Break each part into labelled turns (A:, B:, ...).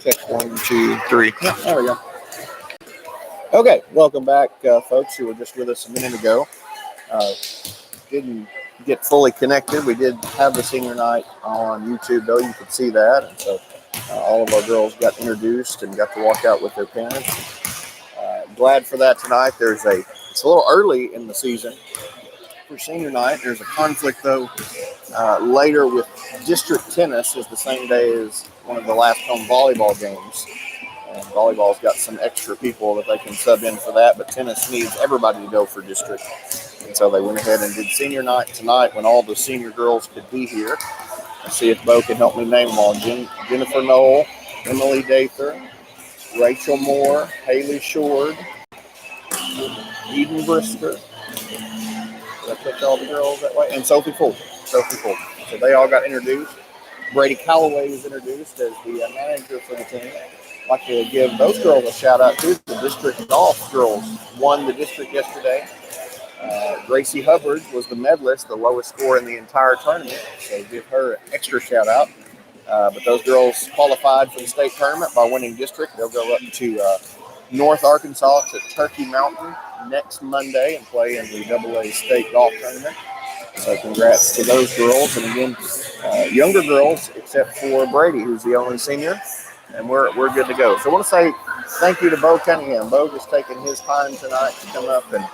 A: Check 1, 2, 3.
B: Yeah, there we go. Okay, welcome back, folks who were just with us a minute ago. Didn't get fully connected. We did have the senior night on YouTube, though. You could see that. And so all of our girls got introduced and got to walk out with their parents. Glad for that tonight. It's a little early in the season for senior night. There's a conflict, though, later with district tennis is the same day as one of the last home volleyball games. And volleyball's got some extra people that they can sub in for that, but tennis needs everybody to go for district. And so they went ahead and did senior night tonight when all the senior girls could be here. Let's see if Bo can help me name them all. Jennifer Knoll, Emily Dather, Rachel Moore, Haley Shord, Eden Brisker. Did I catch all the girls that way? And Sophie Fulton. So they all got introduced. Brady Calloway was introduced as the manager for the team. I'd like to give those girls a shout out too. The district golf girls won the district yesterday. Gracie Hubbard was the medalist, the lowest score in the entire tournament. So give her an extra shout out. But those girls qualified for the state tournament by winning district. They'll go up to North Arkansas to Turkey Mountain next Monday and play in the AA state golf tournament. So congrats to those girls. And again, younger girls, except for Brady, who's the only senior. And we're good to go. So I want to say thank you to Bo Cunningham. Bo just taking his time tonight to come up and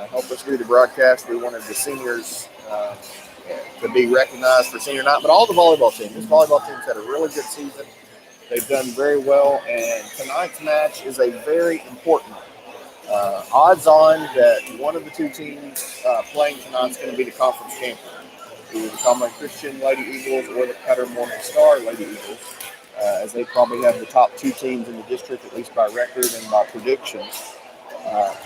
B: help us do the broadcast. We wanted the seniors to be recognized for senior night, but all the volleyball teams. This volleyball team's had a really good season. They've done very well, and tonight's match is a very important one. Odds on that one of the two teams playing tonight is going to be the conference champion, either the Conway Christian Lady Eagles or the Cutter Morning Star Lady Eagles, as they probably have the top two teams in the district, at least by record and by predictions.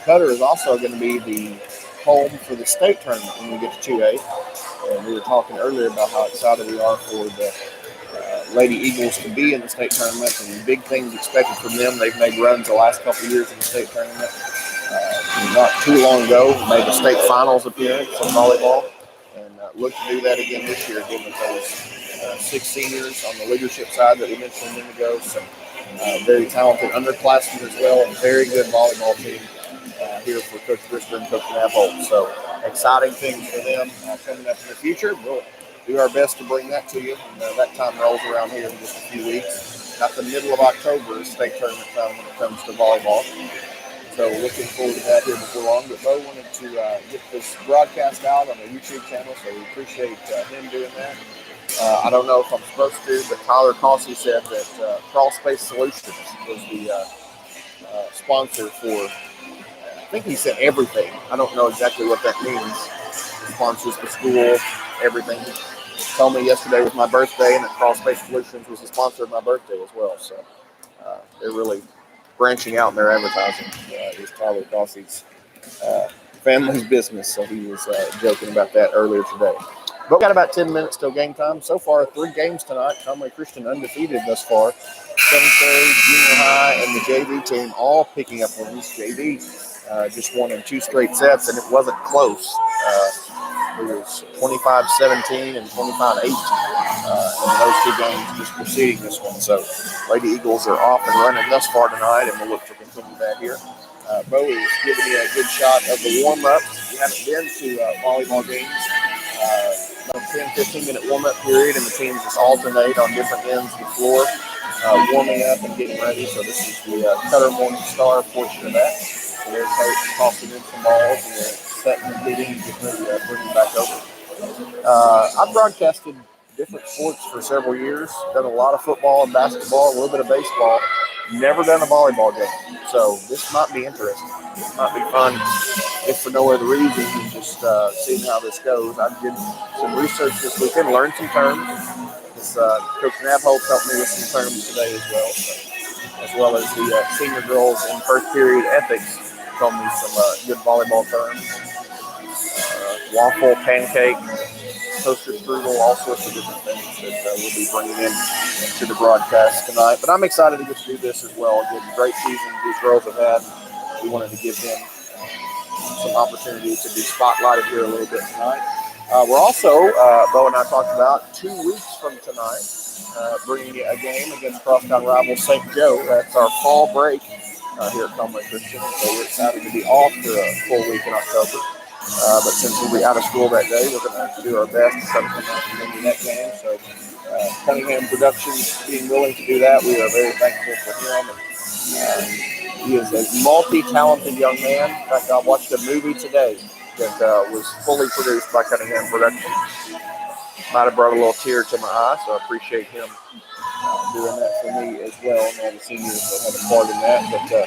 B: Cutter is also going to be the home for the state tournament when we get to 2A. And we were talking earlier about how excited we are for the Lady Eagles to be in the state tournament and big things expected from them. They've made runs the last couple of years in the state tournament. Not too long ago, made a state finals appearance in volleyball and look to do that again this year, given those 6 seniors on the leadership side that we mentioned a minute ago. So very talented underclassmen as well, and very good volleyball team here for Coach Brisker and Coach Navholt. So exciting things for them coming up in the future. We'll do our best to bring that to you. And, that time rolls around here in just a few weeks. Not the middle of October is state tournament time when it comes to volleyball. So looking forward to that here before long. But Bo wanted to get this broadcast out on the YouTube channel, so we appreciate him doing that. I don't know if I'm supposed to, but Tyler Causey said that Crawl Space Solutions was the sponsor for, I think he said everything. I don't know exactly what that means. He sponsors the school, everything. He told me yesterday was my birthday, and that Crawl Space Solutions was the sponsor of my birthday as well. So they're really branching out in their advertising. It's Tyler Causey's family's business, so he was joking about that earlier today. But we've got about 10 minutes till game time. So far, 3 games tonight. Conway Christian undefeated thus far. Cemetery, Junior High, and the JV team all picking up wins. JV just won in 2 straight sets, and it wasn't close. It was 25-17 and 25-18 in those 2 games just preceding this one. So Lady Eagles are off and running thus far tonight, and we'll look to continue that here. Bo is giving you a good shot of the warm-up. If you haven't been to volleyball games, about a 10-15-minute warm-up period, and the teams just alternate on different ends of the floor, warming up and getting ready. So this is the Cutter Morning Star portion of that. So they're tossing in some balls, and they're setting and hitting and getting ready to bring them back over. I've broadcasted different sports for several years, done a lot of football and basketball, a little bit of baseball, never done a volleyball game. So this might be interesting. This might be fun, if for no other reason than just seeing how this goes. I did some research this weekend, learned some terms. Coach Navholt helped me with some terms today as well. So, as well as the senior girls in first period ethics told me some good volleyball terms. Waffle, pancake, toaster strudel, all sorts of different things that we'll be bringing in to the broadcast tonight. But I'm excited to get to do this as well. Again, great season these girls have had. We wanted to give them some opportunity to be spotlighted here a little bit tonight. We're also, Bo and I talked about, 2 weeks from tonight, bringing a game against crosstown rival St. Joe. That's our fall break here at Conway Christian. So we're excited to be off for a full week in October. But since we'll be out of school that day, we're going to do our best to try to come out and win that game. So Cunningham Productions being willing to do that, we are very thankful for him. He is a multi-talented young man. In fact, I watched a movie today that was fully produced by Cunningham Productions. Might have brought a little tear to my eye, so I appreciate him doing that for me as well, and all the seniors that have a part in that. But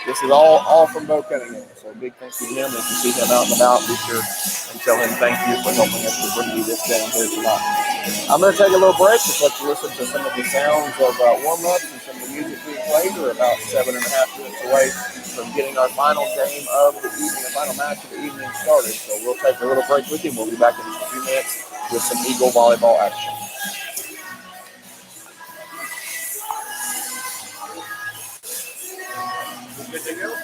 B: this is all from Bo Cunningham, so big thank you to him. If you see him out and about, be sure and tell him thank you for helping us to bring you this game here tonight. I'm going to take a little break, just let you listen to some of the sounds of warm-ups and some of the music we played. We're about 7.5 minutes away from getting our final game of the evening, the final match of the evening started. So we'll take a little break with you, and we'll be back in just a few minutes with some Eagle volleyball action. Good to go?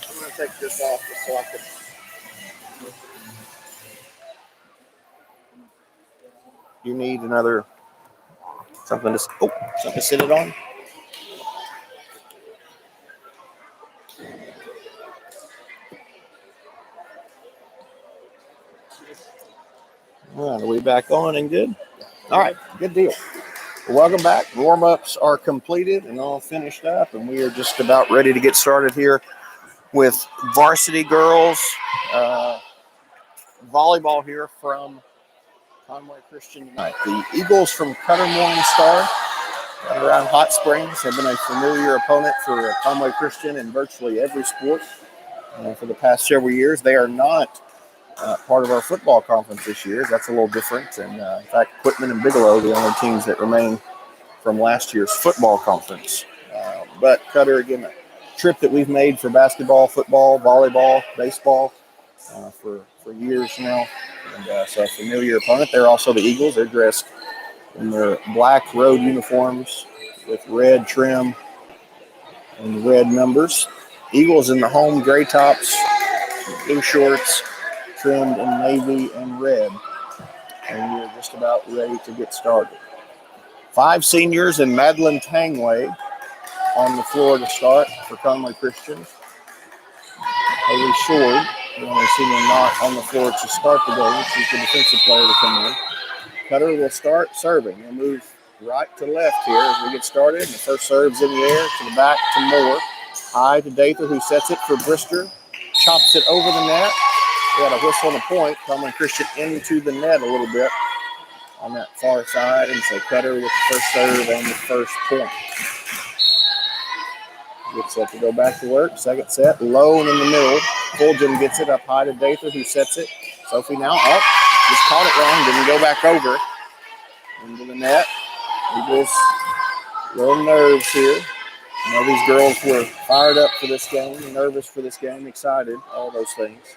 B: I'm going to take this off just so I can. You need another something to sit it on. All right, are we back on and good? All right, good deal. Welcome back. Warm-ups are completed and all finished up, and we are just about ready to get started here with varsity girls volleyball here from Conway Christian tonight. The Eagles from Cutter Morning Star around Hot Springs have been a familiar opponent for Conway Christian in virtually every sport for the past several years. They are not part of our football conference this year. That's a little different. And in fact, Quitman and Bigelow, the only teams that remain from last year's football conference. But Cutter, again, a trip that we've made for basketball, football, volleyball, baseball for years now. And so a familiar opponent. They're also the Eagles. They're dressed in their black road uniforms with red trim and red numbers. Eagles in the home gray tops, blue shorts, trimmed in navy and red. And we're just about ready to get started. 5 seniors and Madeline Tangway on the floor to start for Conway Christian. Haley Short, the only senior not on the floor to start the game. She's the defensive player to come in. Cutter will start serving. We'll move right to left here as we get started. The first serve's in the air to the back to Moore. High to Dather, who sets it for Brister. Chops it over the net. We got a whistle and a point. Conway Christian into the net a little bit on that far side. And so Cutter with the first serve and the first point. Gets set to go back to work. Second set, low and in the middle. Fulgham gets it up high to Dather, who sets it. Sophie now up. Just caught it wrong. Didn't go back over. Into the net. Eagles, little nerves here. You know, these girls were fired up for this game, nervous for this game, excited, all those things.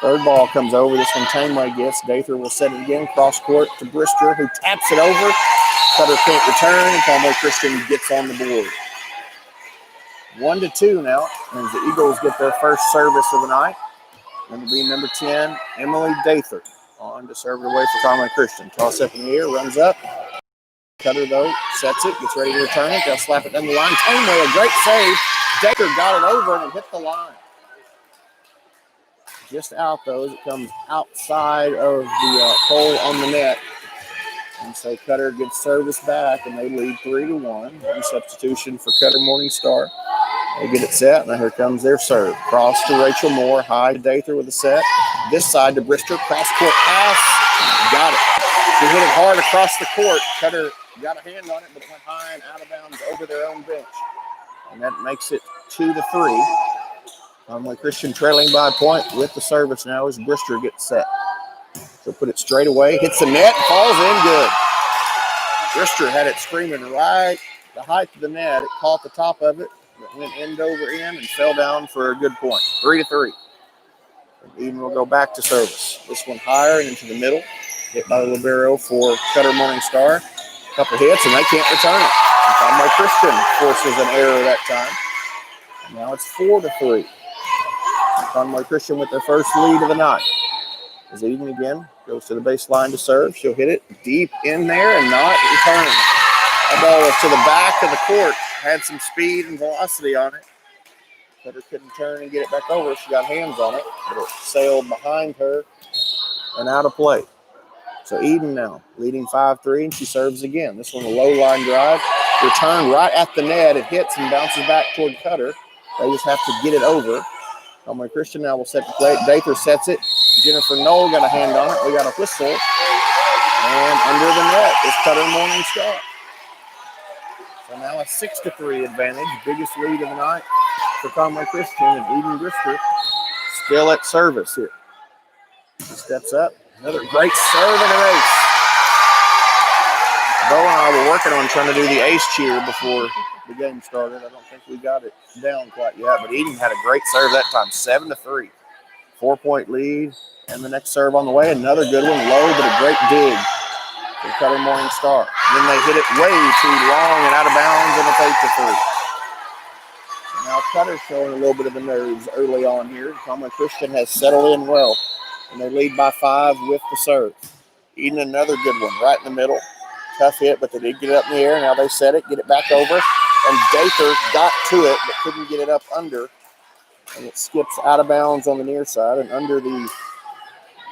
B: Third ball comes over. This one Taneway gets. Dather will set it again. Cross court to Brister, who taps it over. Cutter can't return, and Conway Christian gets on the board. 1-2 now, as the Eagles get their first service of the night. Going to be number 10, Emily Dather, on to serve it away for Conway Christian. Toss up in the air, runs up. Cutter, though, sets it, gets ready to return it. They'll slap it down the line. Taneway, a great save. Dather got it over and it hit the line. Just out, though, as it comes outside of the pole on the net. And so Cutter gets service back, and they lead 3-1. One substitution for Cutter Morning Star. They get it set, and here comes their serve. Cross to Rachel Moore, high to Dather with a set. This side to Brister, cross-court pass. Got it. She hit it hard across the court. Cutter got a hand on it, but went high and out of bounds over their own bench. And that makes it 2-3. Conway Christian trailing by a point with the service now as Brister gets set. So put it straight away, hits the net, falls in good. Brister had it screaming right the height of the net. It caught the top of it, but went end over end and fell down for a good point. 3-3. Eden will go back to service. This one higher and into the middle. Hit by the libero for Cutter Morning Star. A couple hits, and they can't return it. And Conway Christian forces an error that time. And now it's 4-3. Conway Christian with their first lead of the night. As Eden again goes to the baseline to serve. She'll hit it deep in there and not return. That ball was to the back of the court. Had some speed and velocity on it. Cutter couldn't turn and get it back over. She got hands on it, but it sailed behind her and out of play. So Eden now leading 5-3, and she serves again. This one a low line drive. Return right at the net. It hits and bounces back toward Cutter. They just have to get it over. Conway Christian now will set the play. Dather sets it. Jennifer Knoll got a hand on it. We got a whistle. And under the net is Cutter Morning Star. So now a 6-3 advantage. Biggest lead of the night for Conway Christian, and Eden Brister still at service here. He steps up. Another great serve and an ace. Bo and I were working on trying to do the ace cheer before the game started. I don't think we got it down quite yet, but Eden had a great serve that time, 7-3. 4-point lead, and the next serve on the way. Another good one, low, but a great dig for Cutter Morning Star. Then they hit it way too long and out of bounds, and it's 8-3. So now Cutter showing a little bit of the nerves early on here. Conway Christian has settled in well, and they lead by 5 with the serve. Eden, another good one right in the middle. Tough hit, but they did get it up in the air. Now they set it, get it back over. And Dather got to it, but couldn't get it up under. And it skips out of bounds on the near side and under the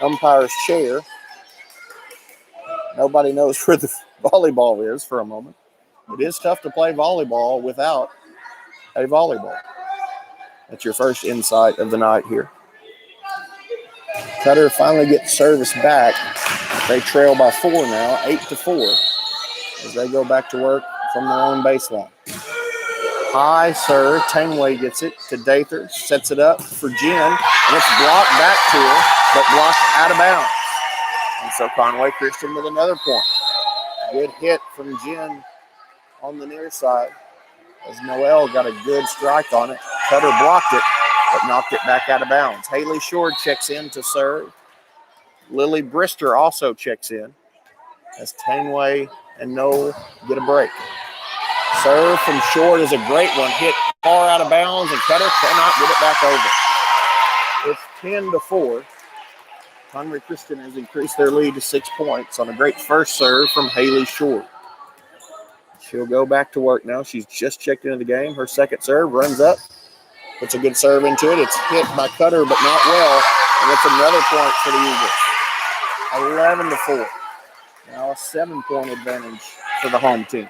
B: umpire's chair. Nobody knows where the volleyball is for a moment. It is tough to play volleyball without a volleyball. That's your first insight of the night here. Cutter finally gets service back. They trail by 4 now, 8-4, as they go back to work from their own baseline. High serve. Taneway gets it to Dather, sets it up for Jen, and it's blocked back to her, but blocked out of bounds. And so Conway Christian with another point. Good hit from Jen on the near side, as Noel got a good strike on it. Cutter blocked it, but knocked it back out of bounds. Haley Shore checks in to serve. Lily Brister also checks in, as Taneway and Noel get a break. Serve from Short is a great one. Hit far out of bounds, and Cutter cannot get it back over. It's 10-4. Conway Christian has increased their lead to 6 points on a great first serve from Haley Short. She'll go back to work now. She's just checked into the game. Her second serve runs up, puts a good serve into it. It's hit by Cutter, but not well, and it's another point for the Eagles. 11-4. Now a 7-point advantage for the home team.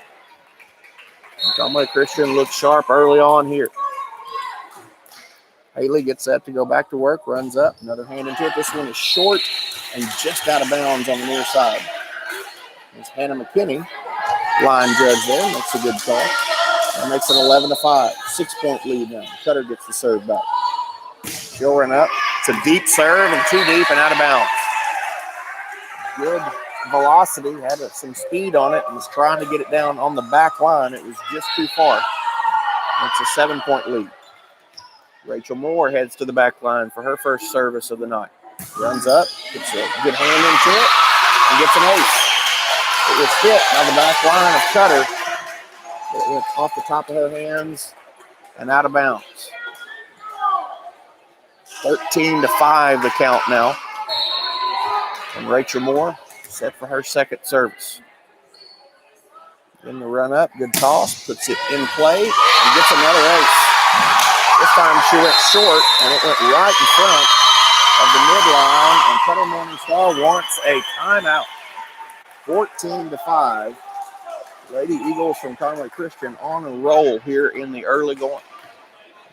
B: Conway Christian looks sharp early on here. Haley gets set to go back to work, runs up, another hand into it. This one is short and just out of bounds on the near side. It's Hannah McKinney, line judge there, makes a good call. That makes it 11-5, 6-point lead now. Cutter gets the serve back. She'll run up. It's a deep serve and too deep and out of bounds. Good velocity, had some speed on it, and was trying to get it down on the back line. It was just too far. It's a 7-point lead. Rachel Moore heads to the back line for her first service of the night. Runs up, gets a good hand into it, and gets an ace. It was hit by the back line of Cutter. It went off the top of her hands and out of bounds. 13-5 the count now. And Rachel Moore set for her second service. In the run up, good toss, puts it in play, and gets another ace. This time she went short, and it went right in front of the midline, and Cutter Morningstar wants a timeout. 14-5. Lady Eagles from Conway Christian on a roll here in the early going.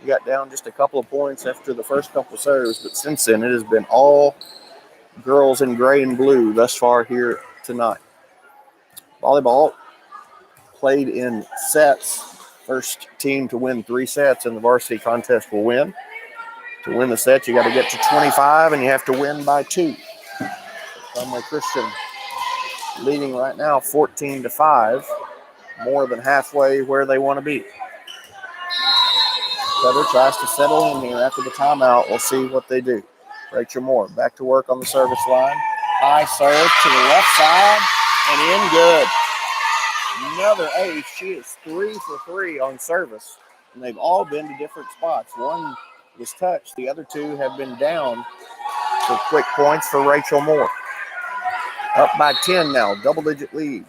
B: We got down just a couple of points after the first couple of serves, but since then it has been all girls in gray and blue thus far here tonight. Volleyball played in sets. First team to win 3 sets in the varsity contest will win. To win the set, you got to get to 25, and you have to win by 2. Conway Christian leading right now 14-5, more than halfway where they want to be. Cutter tries to settle in here after the timeout. We'll see what they do. Rachel Moore back to work on the service line. High serve to the left side and in good. Another ace. She is 3 for 3 on service, and they've all been to different spots. One was touched. The other 2 have been down for quick points for Rachel Moore. Up by 10 now, double-digit lead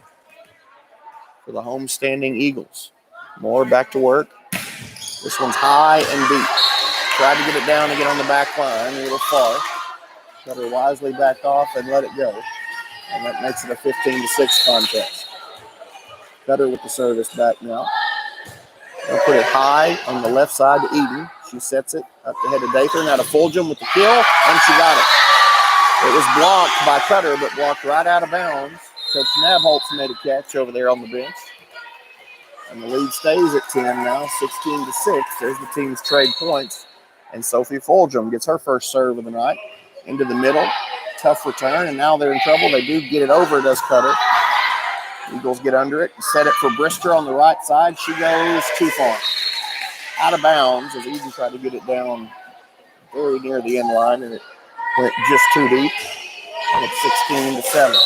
B: for the homestanding Eagles. Moore back to work. This one's high and deep. Tried to get it down and get on the back line, a little far. Cutter wisely backed off and let it go. And that makes it a 15-6 contest. Cutter with the service back now. They'll put it high on the left side to Eden. She sets it up the head of Dather. Now to Fulgham with the kill, and she got it. It was blocked by Cutter, but blocked right out of bounds. Coach Nabholtz made a catch over there on the bench. And the lead stays at 10 now, 16-6. There's the team's trade points. And Sophie Fulgham gets her first serve of the night. Into the middle. Tough return, and now they're in trouble. They do get it over, does Cutter. Eagles get under it and set it for Brister on the right side. She goes too far. Out of bounds as Eden tried to get it down very near the end line, and it went just too deep. And it's 16-7.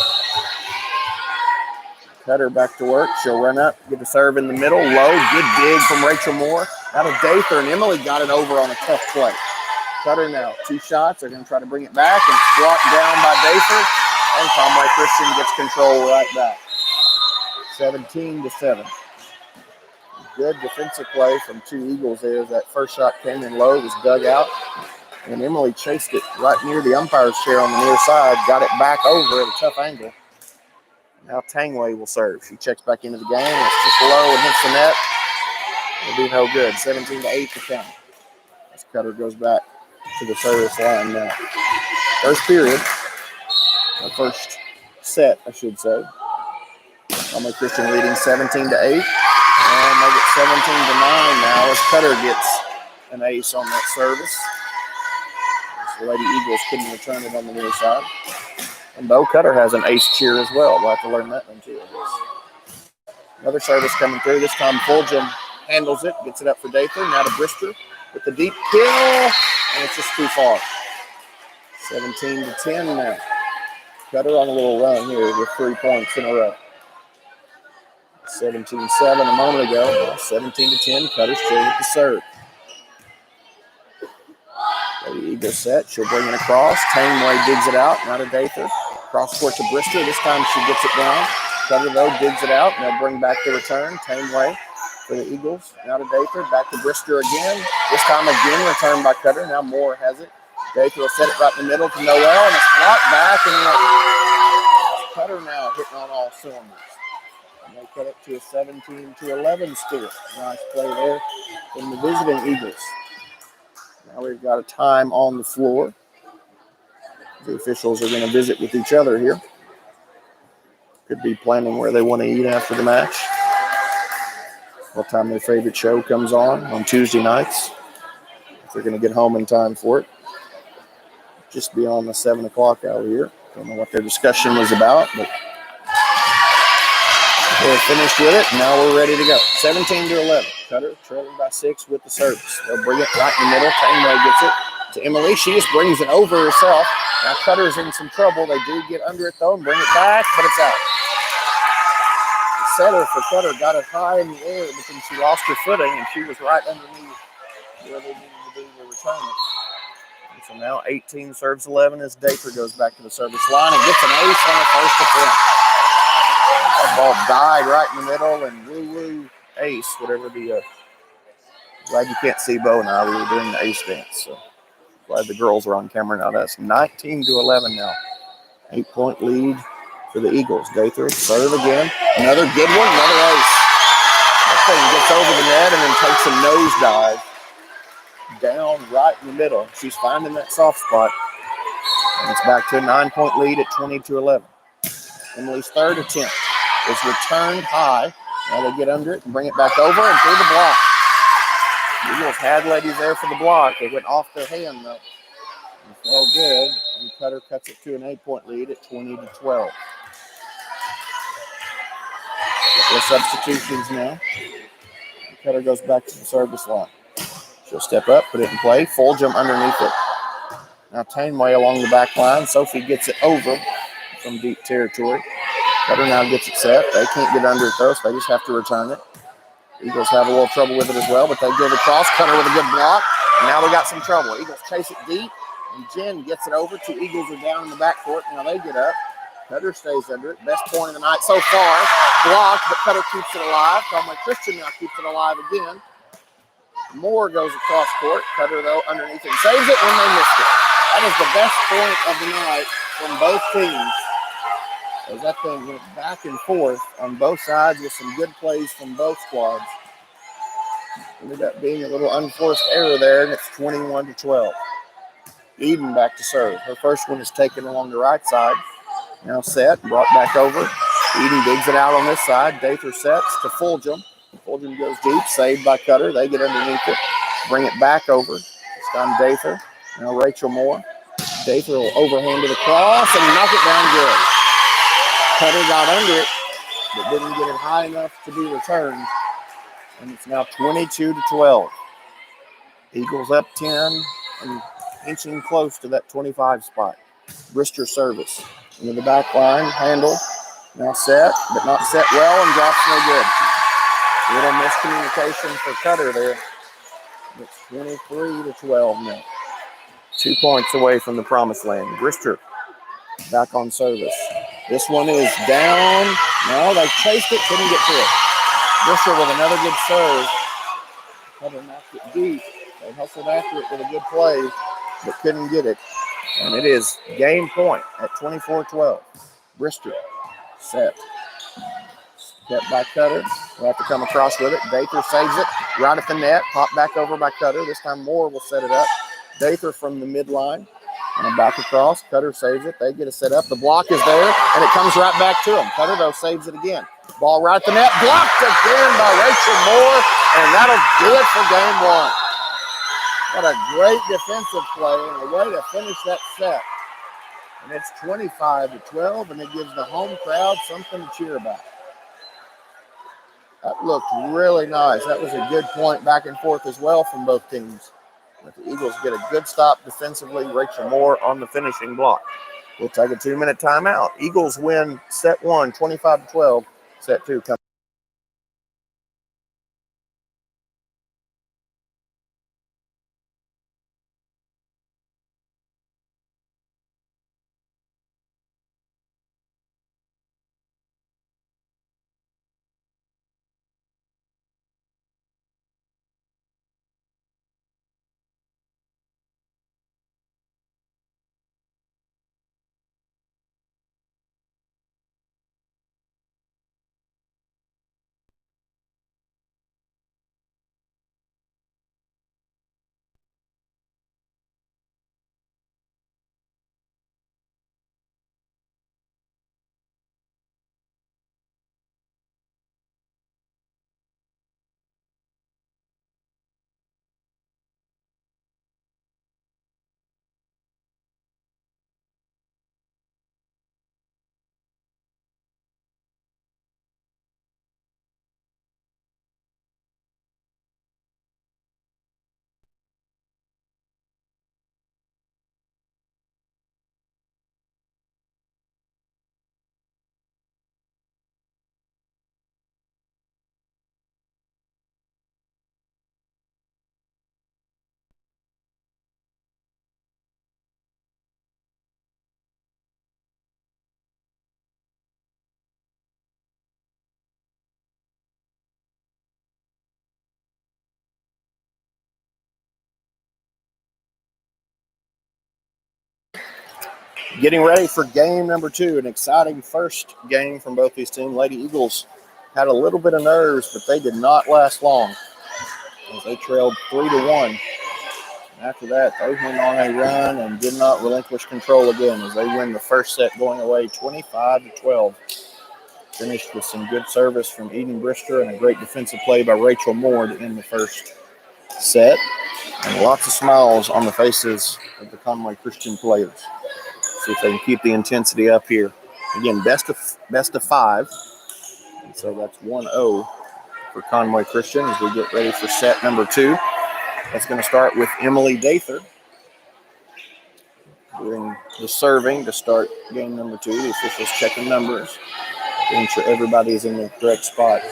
B: Cutter back to work. She'll run up, get the serve in the middle. Low, good dig from Rachel Moore. Out of Dather, and Emily got it over on a tough play. Cutter now, 2 shots. They're going to try to bring it back, and it's blocked down by Dather. And Conway Christian gets control right back. 17-7. Good defensive play from 2 Eagles there. That first shot came in low, was dug out. And Emily chased it right near the umpire's chair on the near side, got it back over at a tough angle. Now Tangway will serve. She checks back into the game. It's just low and hits the net. It'll be no good. 17-8 to count. As Cutter goes back to the service line now. First period. The first set, I should say. Conway Christian leading 17-8. And they get 17-9 now as Cutter gets an ace on that service. The Lady Eagles couldn't return it on the near side. And Bo Cutter has an ace cheer as well. We'll have to learn that one too, I guess. Another service coming through. This time Fulgham handles it, gets it up for Dather. Now to Brister with the deep kill. And it's just too far. 17-10 now. Cutter on a little run here with 3 points in a row. 17-7 a moment ago. 17-10. Cutter still with the serve. Lady Eagle set. She'll bring it across. Taneway digs it out. Now to Dather. Cross court to Brister. This time she gets it down. Cutter, though, digs it out. They'll bring back the return. Taneway for the Eagles. Now to Dather. Back to Brister again. This time again returned by Cutter. Now Moore has it. Dather will set it right in the middle to Noel. And it's blocked back. And Cutter now hitting on all cylinders. And they cut it to a 17-11 score. Nice play there from the visiting Eagles. Now we've got a time on the floor. The officials are going to visit with each other here. Could be planning where they want to eat after the match. What time their favorite show comes on Tuesday nights. If they're going to get home in time for it. Just beyond the 7 o'clock hour here. Don't know what their discussion was about, but they're finished with it. Now we're ready to go. 17-11. Cutter trailing by 6 with the service. They'll bring it right in the middle. Taneway gets it to Emily. She just brings it over herself. Now Cutter's in some trouble. They do get under it, though, and bring it back, but it's out. The setter for Cutter got it high in the air, but then she lost her footing, and she was right underneath where they needed to be to return it. And so now 18 serves 11 as Dather goes back to the service line and gets an ace on the first attempt. That ball died right in the middle, and woo-woo ace, whatever the glad you can't see Bo and I. We were doing the ace dance, so glad the girls are on camera now. That's 19-11 now. 8-point lead for the Eagles. Dather serve again. Another good one, another ace. That thing gets over the net and then takes a nosedive down right in the middle. She's finding that soft spot. And it's back to a 9-point lead at 20-11. Emily's third attempt is returned high. Now they get under it and bring it back over and through the block. The Eagles had ladies there for the block. They went off their hand, though. It's all good. And Cutter cuts it to an 8-point lead at 20-12. The substitutions now. Cutter goes back to the service line. She'll step up, put it in play. Fulgham underneath it. Now Taneway along the back line. Sophie gets it over from deep territory. Cutter now gets it set. They can't get under it, though, so they just have to return it. Eagles have a little trouble with it as well, but they give it across. Cutter with a good block. And now we got some trouble. Eagles chase it deep, and Jen gets it over. 2 Eagles are down in the backcourt. Now they get up. Cutter stays under it. Best point of the night so far. Blocked, but Cutter keeps it alive. Conway Christian now keeps it alive again. Moore goes across court. Cutter, though, underneath it and saves it when they missed it. That is the best point of the night from both teams. As that thing went back and forth on both sides with some good plays from both squads. Ended up being a little unforced error there, and it's 21-12. Eden back to serve. Her first one is taken along the right side. Now set, brought back over. Eden digs it out on this side. Dather sets to Fulgham. Fulgham goes deep, saved by Cutter. They get underneath it, bring it back over. It's time Dather. Now Rachel Moore. Dather will overhand to the cross and knock it down good. Cutter got under it, but didn't get it high enough to be returned. And it's now 22-12. Eagles up 10 and inching close to that 25 spot. Brister service into the back line, handle. Now set, but not set well and drops no good. Little miscommunication for Cutter there. It's 23-12 now. 2 points away from the promised land. Brister back on service. This one is down. No, they chased it, couldn't get to it. Brister with another good serve. Hunter knocked it deep. They hustled after it with a good play, but couldn't get it. And it is game point at 24-12. Brister set. Kept by Cutter. We'll have to come across with it. Dather saves it right at the net. Pop back over by Cutter. This time Moore will set it up. Dather from the midline. And back across. Cutter saves it. They get it set up. The block is there, and it comes right back to him. Cutter, though, saves it again. Ball right at the net. Blocked again by Rachel Moore, and that'll do it for game one. What a great defensive play and a way to finish that set. And it's 25-12, and it gives the home crowd something to cheer about. That looked really nice. That was a good point back and forth as well from both teams. But the Eagles get a good stop defensively. Rachel Moore on the finishing block. We'll take a 2-minute timeout. Eagles win set one, 25-12. Set two comes. Getting ready for game number two, an exciting first game from both these teams. Lady Eagles had a little bit of nerves, but they did not last long as they trailed 3-1. After that, they went on a run and did not relinquish control again as they win the first set going away 25-12. Finished with some good service from Eden Brister and a great defensive play by Rachel Moore to end the first set. And lots of smiles on the faces of the Conway Christian players. See if they can keep the intensity up here. Again, best of five. And so that's 1-0 for Conway Christian as we get ready for set number two. That's going to start with Emily Dather doing the serving to start game number two. The officials checking numbers, making sure everybody is in the correct spot.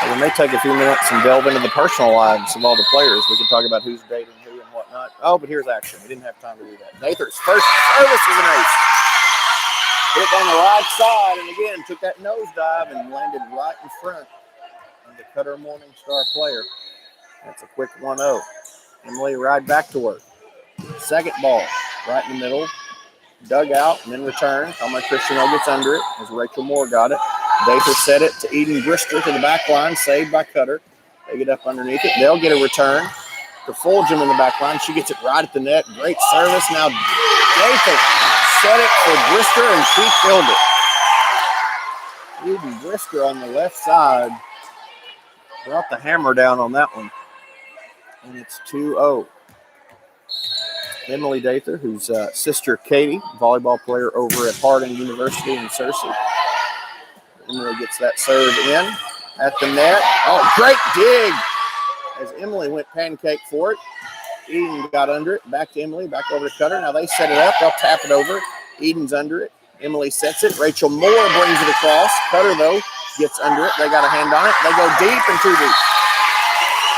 B: We may take a few minutes and delve into the personal lives of all the players. We can talk about who's dating who and whatnot. Oh, but here's action. We didn't have time to do that. Dather's first service is an ace. Hit on the right side, and again, took that nosedive and landed right in front of the Cutter Morningstar player. That's a quick 1-0. Emily right back to work. Second ball, right in the middle. Dug out and then returned. Conway Christian gets under it as Rachel Moore got it. Dather set it to Eden Brister to the back line, saved by Cutter. They get up underneath it. They'll get a return to Fulgham in the back line. She gets it right at the net. Great service. Now Dather set it for Brister, and she killed it. Eden Brister on the left side brought the hammer down on that one. And it's 2-0. Emily Dather, whose sister Katie, volleyball player over at Harding University in Searcy. Emily gets that serve in at the net. Oh, great dig as Emily went pancake for it. Eden got under it. Back to Emily. Back over to Cutter. Now they set it up. They'll tap it over. Eden's under it. Emily sets it. Rachel Moore brings it across. Cutter, though, gets under it. They got a hand on it. They go deep and too deep.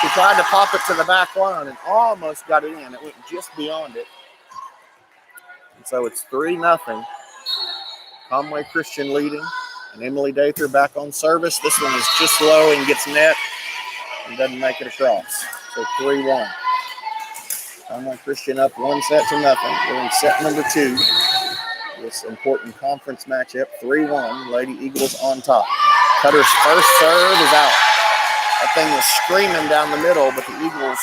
B: She tried to pop it to the back line and almost got it in. It went just beyond it. And so it's 3-0. Conway Christian leading. And Emily Dather back on service. This one is just low and gets net and doesn't make it across. So 3-1. Conway Christian up 1-0. We're in set number 2. This important conference matchup, 3-1. Lady Eagles on top. Cutter's first serve is out. That thing was screaming down the middle, but the Eagles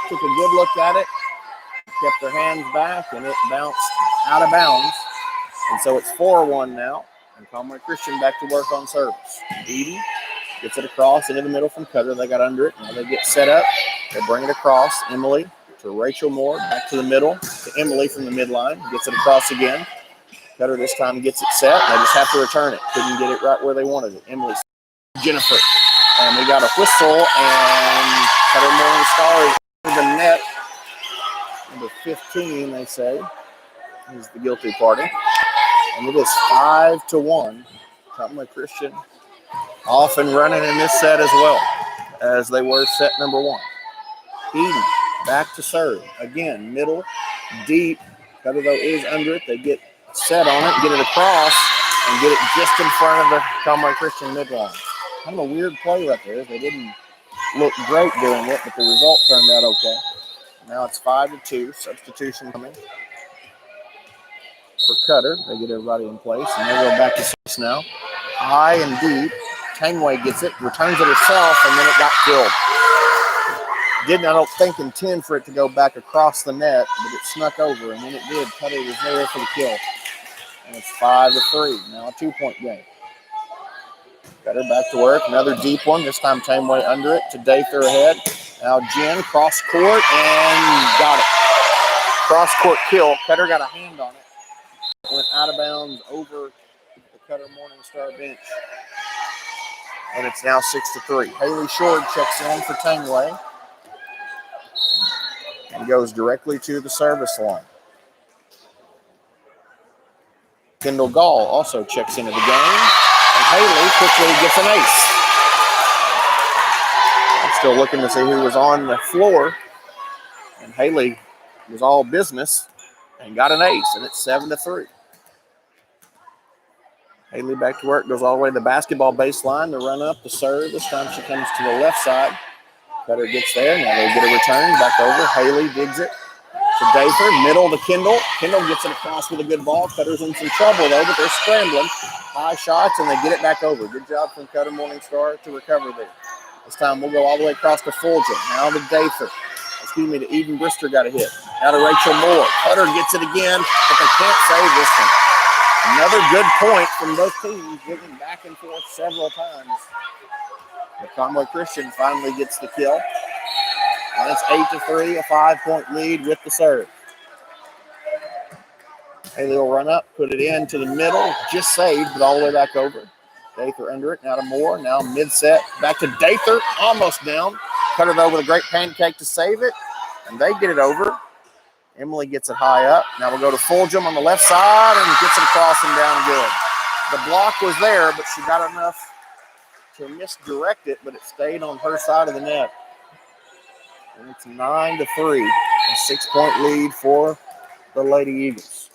B: took a good look at it, kept their hands back, and it bounced out of bounds. And so it's 4-1 now. And Conway Christian back to work on service. Edie gets it across into the middle from Cutter. They got under it. Now they get set up. They bring it across. Emily to Rachel Moore. Back to the middle to Emily from the midline. Gets it across again. Cutter this time gets it set. They just have to return it. Couldn't get it right where they wanted it. Emily, Jennifer. And we got a whistle, and Cutter Morning Star is over the net. Number 15, they say, is the guilty party. And it is 5-1. Conway Christian off and running in this set as well as they were set number 1. Eden back to serve. Again, middle, deep. Cutter, though, is under it. They get set on it, get it across, and get it just in front of the Conway Christian midline. Kind of a weird play right there. They didn't look great doing it, but the result turned out okay. Now it's 5-2. Substitution coming for Cutter. They get everybody in place, and they go back to service now. High and deep. Taneway gets it, returns it herself, and then it got killed. Didn't, I don't think, intend for it to go back across the net, but it snuck over, and when it did, Cutter was there for the kill. And it's 5-3. Now a 2-point game. Cutter back to work. Another deep one. This time Taneway under it to Dather ahead. Now Jen cross court and got it. Cross court kill. Cutter got a hand on it. Went out of bounds over the Cutter Morning Star bench. And it's now 6-3. Haley Short checks in for Taneway and goes directly to the service line. Kendall Gall also checks into the game. And Haley quickly gets an ace. I'm still looking to see who was on the floor. And Haley was all business and got an ace. And it's 7-3. Haley back to work, goes all the way to the basketball baseline to run up the serve. This time she comes to the left side. Cutter gets there. Now they get a return back over. Haley digs it to Dather. Middle to Kendall. Kendall gets it across with a good ball. Cutter's in some trouble, though, but they're scrambling. High shots, and they get it back over. Good job from Cutter Morning Star to recover there. This time we'll go all the way across to Fulton. Now to Dather. To Eden Brister got a hit. Now to Rachel Moore. Cutter gets it again, but they can't save this one. Another good point from both teams, getting back and forth several times. But Conway Christian finally gets the kill. And it's 8-3, a 5-point lead with the serve. Haley will run up, put it into the middle, just saved, but all the way back over. Dather under it, now to Moore, now mid-set, back to Dather, almost down. Cut it over with a great pancake to save it, and they get it over. Emily gets it high up. Now we'll go to Fulgham on the left side and gets it across and down good. The block was there, but she got enough to misdirect it, but it stayed on her side of the net. And it's 9-3, a 6-point lead for the Lady Eagles.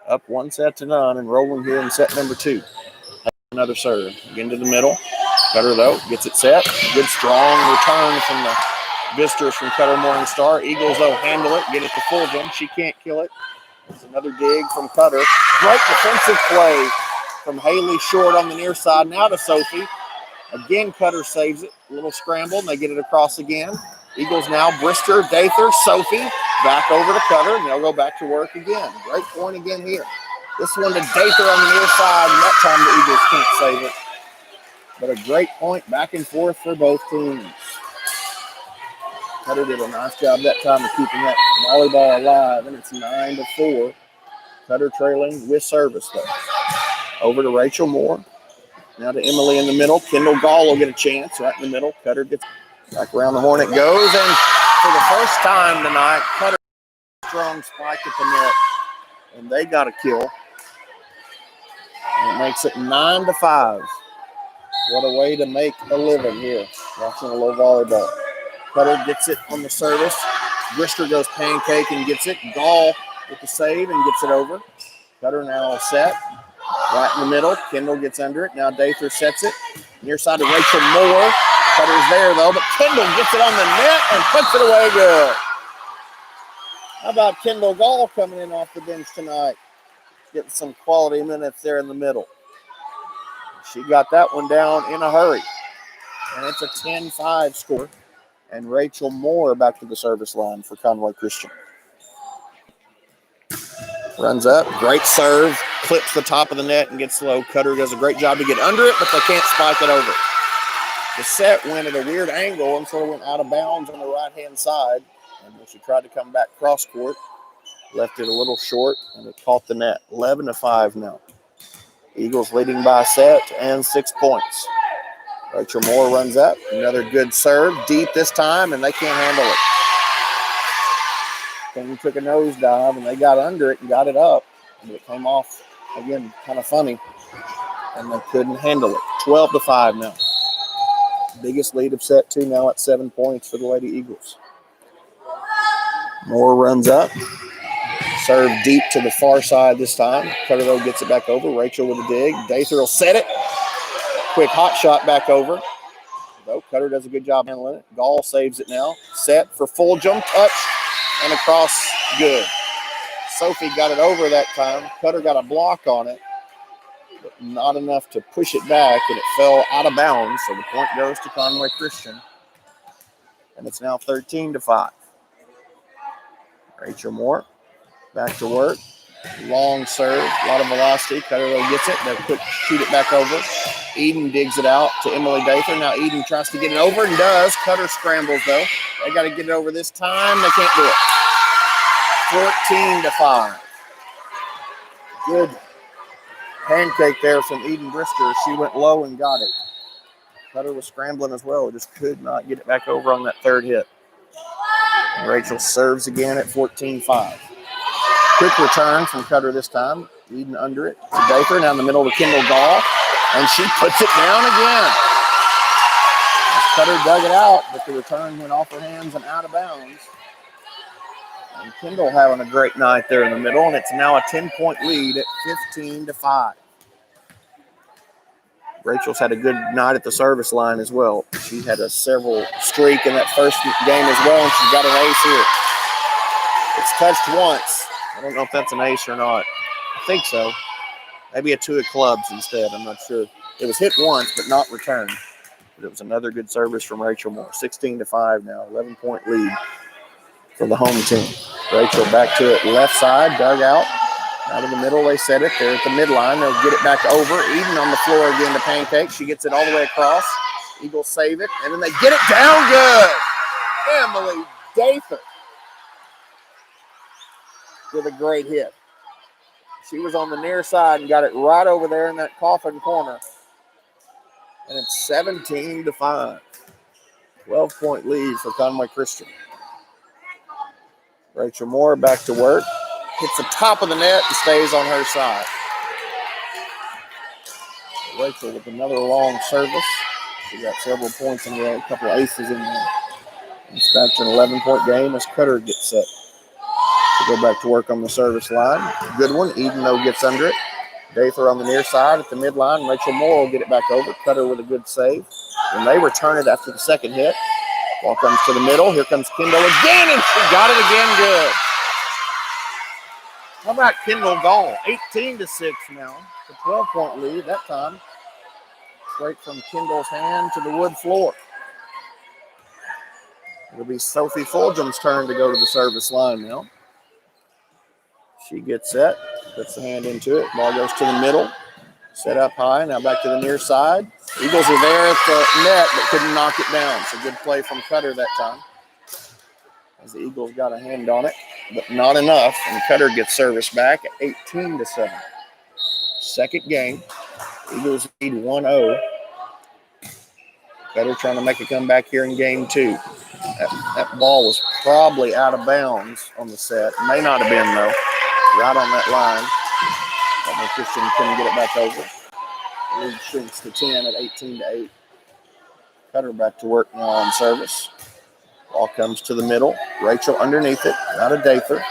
B: Up 1-0 and rolling here in set number 2. Another serve. Again to the middle. Cutter, though, gets it set. Good, strong return from the visitors from Cutter Morning Star. Eagles, though, handle it. Get it to Fulgham. She can't kill it. It's another dig from Cutter. Great defensive play from Haley Short on the near side. Now to Sophie. Again, Cutter saves it. A little scramble, and they get it across again. Eagles now, Brister, Dather, Sophie. Back over to Cutter, and they'll go back to work again. Great point again here. This one to Dather on the near side, and that time the Eagles can't save it. But a great point back and forth for both teams. Cutter did a nice job that time of keeping that volleyball alive, and it's 9-4. Cutter trailing with service, though. Over to Rachel Moore. Now to Emily in the middle. Kendall Gall will get a chance right in the middle. Cutter gets back around the horn. It goes, and for the first time tonight, Cutter strong spike at the net, and they got a kill. And it makes it 9-5. What a way to make a living here, watching a little volleyball. Cutter gets it on the service. Brister goes pancake and gets it. Gall with the save and gets it over. Cutter now set. Right in the middle. Kendall gets under it. Now Dather sets it. Near side to Rachel Moore. Cutter's there, though, but Kendall gets it on the net and puts it away good. How about Kendall Gall coming in off the bench tonight? Getting some quality minutes there in the middle. She got that one down in a hurry. And it's a 10-5 score. And Rachel Moore back to the service line for Conway Christian. Runs up, great serve, clips the top of the net and gets low. Cutter does a great job to get under it, but they can't spike it over. The set went at a weird angle and sort of went out of bounds on the right-hand side. And when she tried to come back cross-court, left it a little short, and it caught the net. 11-5 now. Eagles leading by a set and 6 points. Rachel Moore runs up. Another good serve, deep this time, and they can't handle it. King took a nosedive, and they got under it and got it up. But it came off, again, kind of funny, and they couldn't handle it. 12-5 now. Biggest lead of set two now at 7 points for the Lady Eagles. Moore runs up. Serve deep to the far side this time. Cutter gets it back over. Rachel with a dig. Dather will set it. Quick hot shot back over. Though Cutter does a good job handling it. Gall saves it now. Set for full jump touch and across. Good. Sophie got it over that time. Cutter got a block on it, but not enough to push it back, and it fell out of bounds. So the point goes to Conway Christian, and it's now 13-5. Rachel Moore back to work. Long serve, a lot of velocity. Cutter gets it. They'll quick shoot it back over. Eden digs it out to Emily Dather. Now Eden tries to get it over and does. Cutter scrambles, though. They got to get it over this time. They can't do it. 14-5. Good pancake there from Eden Brister. She went low and got it. Cutter was scrambling as well. Just could not get it back over on that third hit. And Rachel serves again at 14-5. Quick return from Cutter this time. Eden under it to Dather. Now in the middle to Kendall Gall. And she puts it down again. Cutter dug it out, but the return went off her hands and out of bounds. And Kendall having a great night there in the middle, and it's now a 10-point lead at 15-5. Rachel's had a good night at the service line as well. She had a several streak in that first game as well, and she's got an ace here. It's touched once. I don't know if that's an ace or not. I think so. Maybe a two of clubs instead. I'm not sure. It was hit once, but not returned. But it was another good service from Rachel Moore. 16-5 now. 11-point lead for the home team. Rachel back to it left side, dug out. Out of the middle, they set it. They're at the midline. They'll get it back over. Eden on the floor again to pancake. She gets it all the way across. Eagles save it, and then they get it down good. Emily Dather with a great hit. She was on the near side and got it right over there in that coffin corner. And it's 17-5. 12-point lead for Conway Christian. Rachel Moore back to work. Hits the top of the net and stays on her side. Rachel with another long service. She got several points in there, a couple of aces in there. It's back to an 11-point game as Cutter gets set to go back to work on the service line. Good one. Eden, though, gets under it. Dather on the near side at the midline. Rachel Moore will get it back over. Cutter with a good save. And they return it after the second hit. Ball comes to the middle. Here comes Kendall again, and she got it again good. How about Kendall Gall? 18-6 now. The 12-point lead that time. Straight from Kendall's hand to the wood floor. It'll be Sophie Fulgham's turn to go to the service line now. She gets set, puts the hand into it. Ball goes to the middle. Set up high. Now back to the near side. Eagles are there at the net, but couldn't knock it down. So good play from Cutter that time. As the Eagles got a hand on it, but not enough. And Cutter gets service back at 18-7. Second game. Eagles lead 1-0. Cutter trying to make a comeback here in game two. That ball was probably out of bounds on the set. May not have been, though. Right on that line. Christian couldn't get it back over. Lead shrinks to 10 at 18-8. Cutter back to work now on service. Ball comes to the middle. Rachel underneath it. Now to Dather.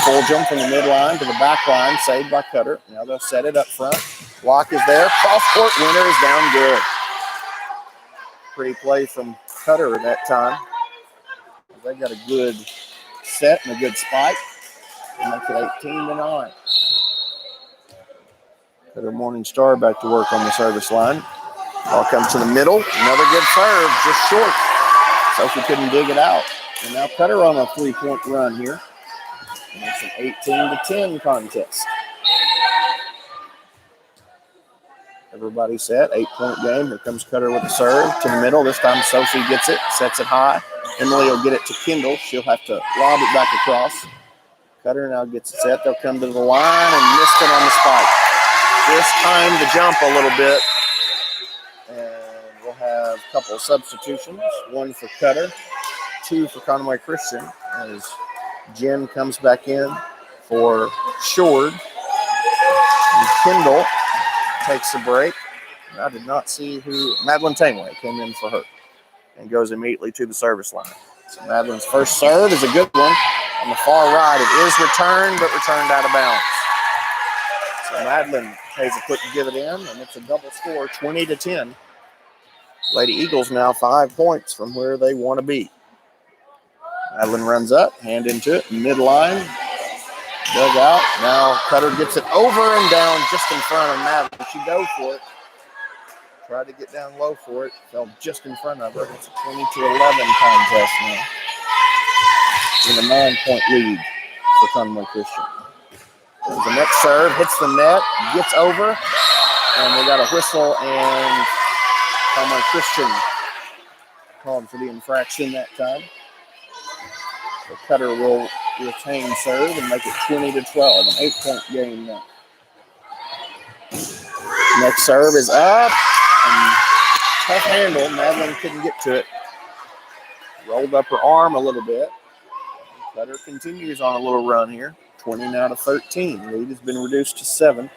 B: Full jump from the midline to the back line. Saved by Cutter. Now they'll set it up front. Block is there. Cross-court winner is down good. Pretty play from Cutter that time. They got a good set and a good spike. And make it 18-9. Cutter Morning Star back to work on the service line. Ball comes to the middle. Another good serve, just short. Sophie couldn't dig it out. And now Cutter on a 3-point run here. And it's an 18-10 contest. Everybody set. 8-point game. Here comes Cutter with the serve to the middle. This time Sophie gets it, sets it high. Emily will get it to Kendall. She'll have to lob it back across. Cutter now gets it set. They'll come to the line and missed it on the spike. Just time to jump a little bit. And we'll have a couple of substitutions. One for Cutter, 2 for Conway Christian, as Jen comes back in for Shord. And Kendall takes a break. I did not see who. Madeline Tangley came in for her and goes immediately to the service line. So Madeline's first serve is a good one. On the far right, it is returned, but returned out of bounds. So Madeline pays a quick give it in, and it's a double score, 20-10. Lady Eagles now 5 points from where they want to be. Madeline runs up, hand into it, midline, dug out. Now Cutter gets it over and down just in front of Madeline. She dove for it, tried to get down low for it, fell just in front of her. It's a 20-11 contest now, with a 9-point lead for Conway Christian. The next serve hits the net, gets over, and we got a whistle, and Conway Christian called for the infraction that time. So Cutter will retain serve and make it 20-12, an 8-point game now. Next serve is up, and tough handle. Madeline couldn't get to it. Rolled up her arm a little bit. Cutter continues on a little run here. 20-13. Lead has been reduced to 7.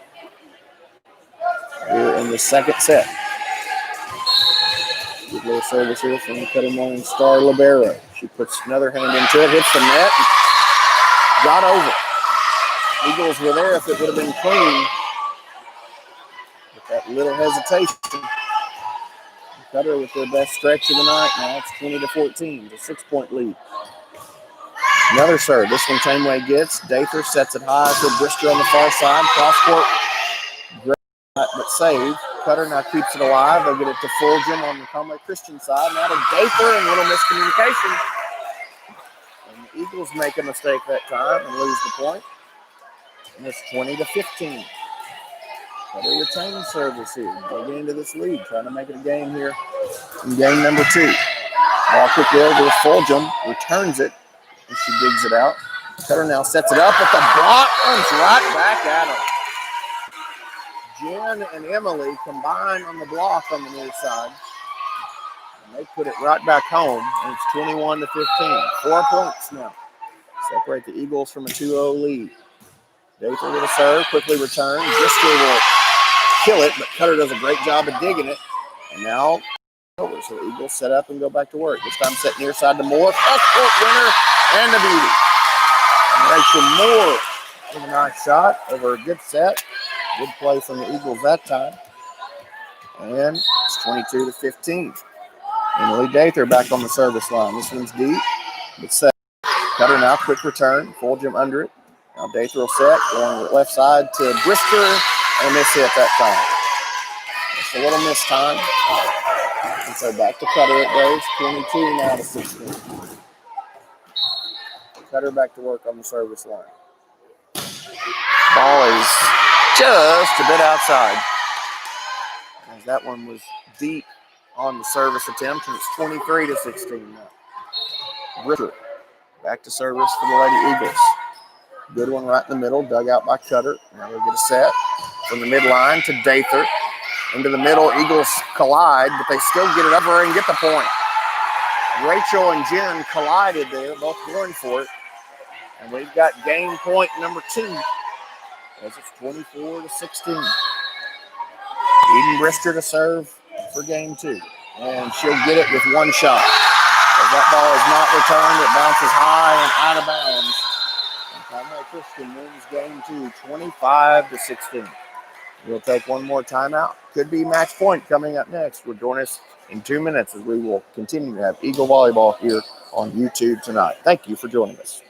B: We're in the second set. Good little service here from Cutter Morning Star Libero. She puts another hand into it, hits the net, got over. Eagles were there if it would have been clean. With that little hesitation. Cutter with their best stretch of the night now. It's 20-14. It's a 6-point lead. Another serve. This one Tameway gets. Dather sets it high to Brister on the far side. Cross-court. Great, but save. Cutter now keeps it alive. They'll get it to Fulgham on the Conway Christian side. Now to Dather, and little miscommunication. And the Eagles make a mistake that time and lose the point. And it's 20-15. Cutter retains service here. They get into this lead, trying to make it a game here in game number 2. Ball quickly over to Fulgham. Returns it. And she digs it out. Cutter now sets it up, but the block runs right back at her. Jen and Emily combine on the block on the near side. And they put it right back home. And it's 21-15. 4 points now. Separate the Eagles from a 2-0 lead. Dather with a serve, quickly returns. Brister will kill it, but Cutter does a great job of digging it. And now over. So the Eagles set up and go back to work. This time set near side to Moore. Cross-court winner and the beauty. And Rachel Moore with a nice shot over a good set. Good play from the Eagles that time. And it's 22-15. Emily Dather back on the service line. This one's deep. It's set. Cutter now, quick return. Fulgham under it. Now Dather will set. Going left side to Brister. And a miss hit that time. Just a little miss time. And so back to Cutter it goes. 22-16. Cutter back to work on the service line. Ball is just a bit outside. As that one was deep on the service attempt, and it's 23-16 now. Brister back to service for the Lady Eagles. Good one right in the middle, dug out by Cutter. Now we'll get a set from the midline to Dather. Into the middle, Eagles collide, but they still get it over and get the point. Rachel and Jen collided there, both going for it. And we've got game point number 2. As it's 24-16. Eden Brister to serve for game 2. And she'll get it with one shot. As that ball is not returned, it bounces high and out of bounds. And Conway Christian wins game 2, 25-16. We'll take one more timeout. Could be match point coming up next. We'll join us in 2 minutes as we will continue to have Eagle Volleyball here on YouTube tonight. Thank you for joining us.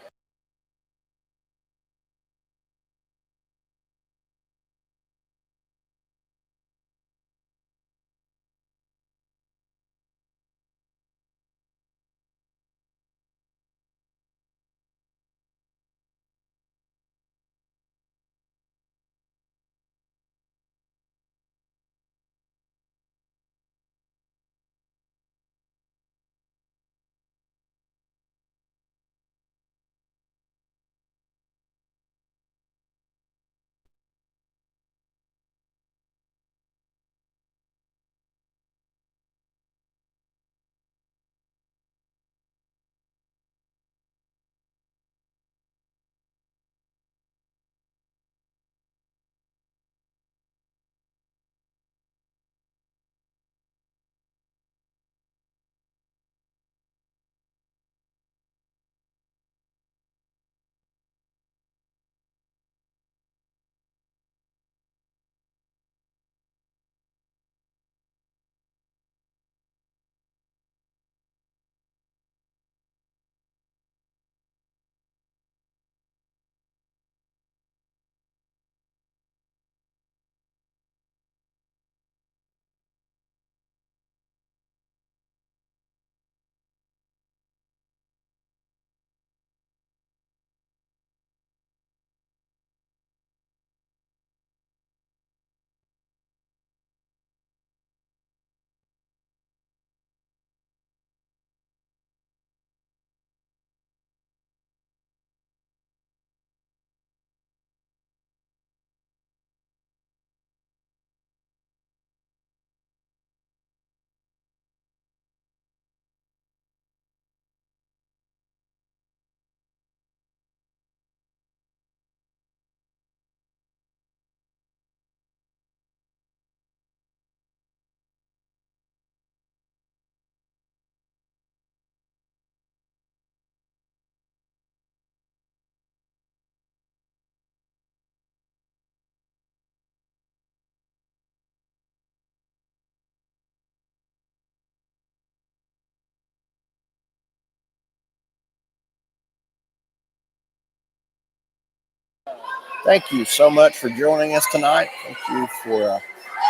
B: Thank you so much for joining us tonight. Thank you for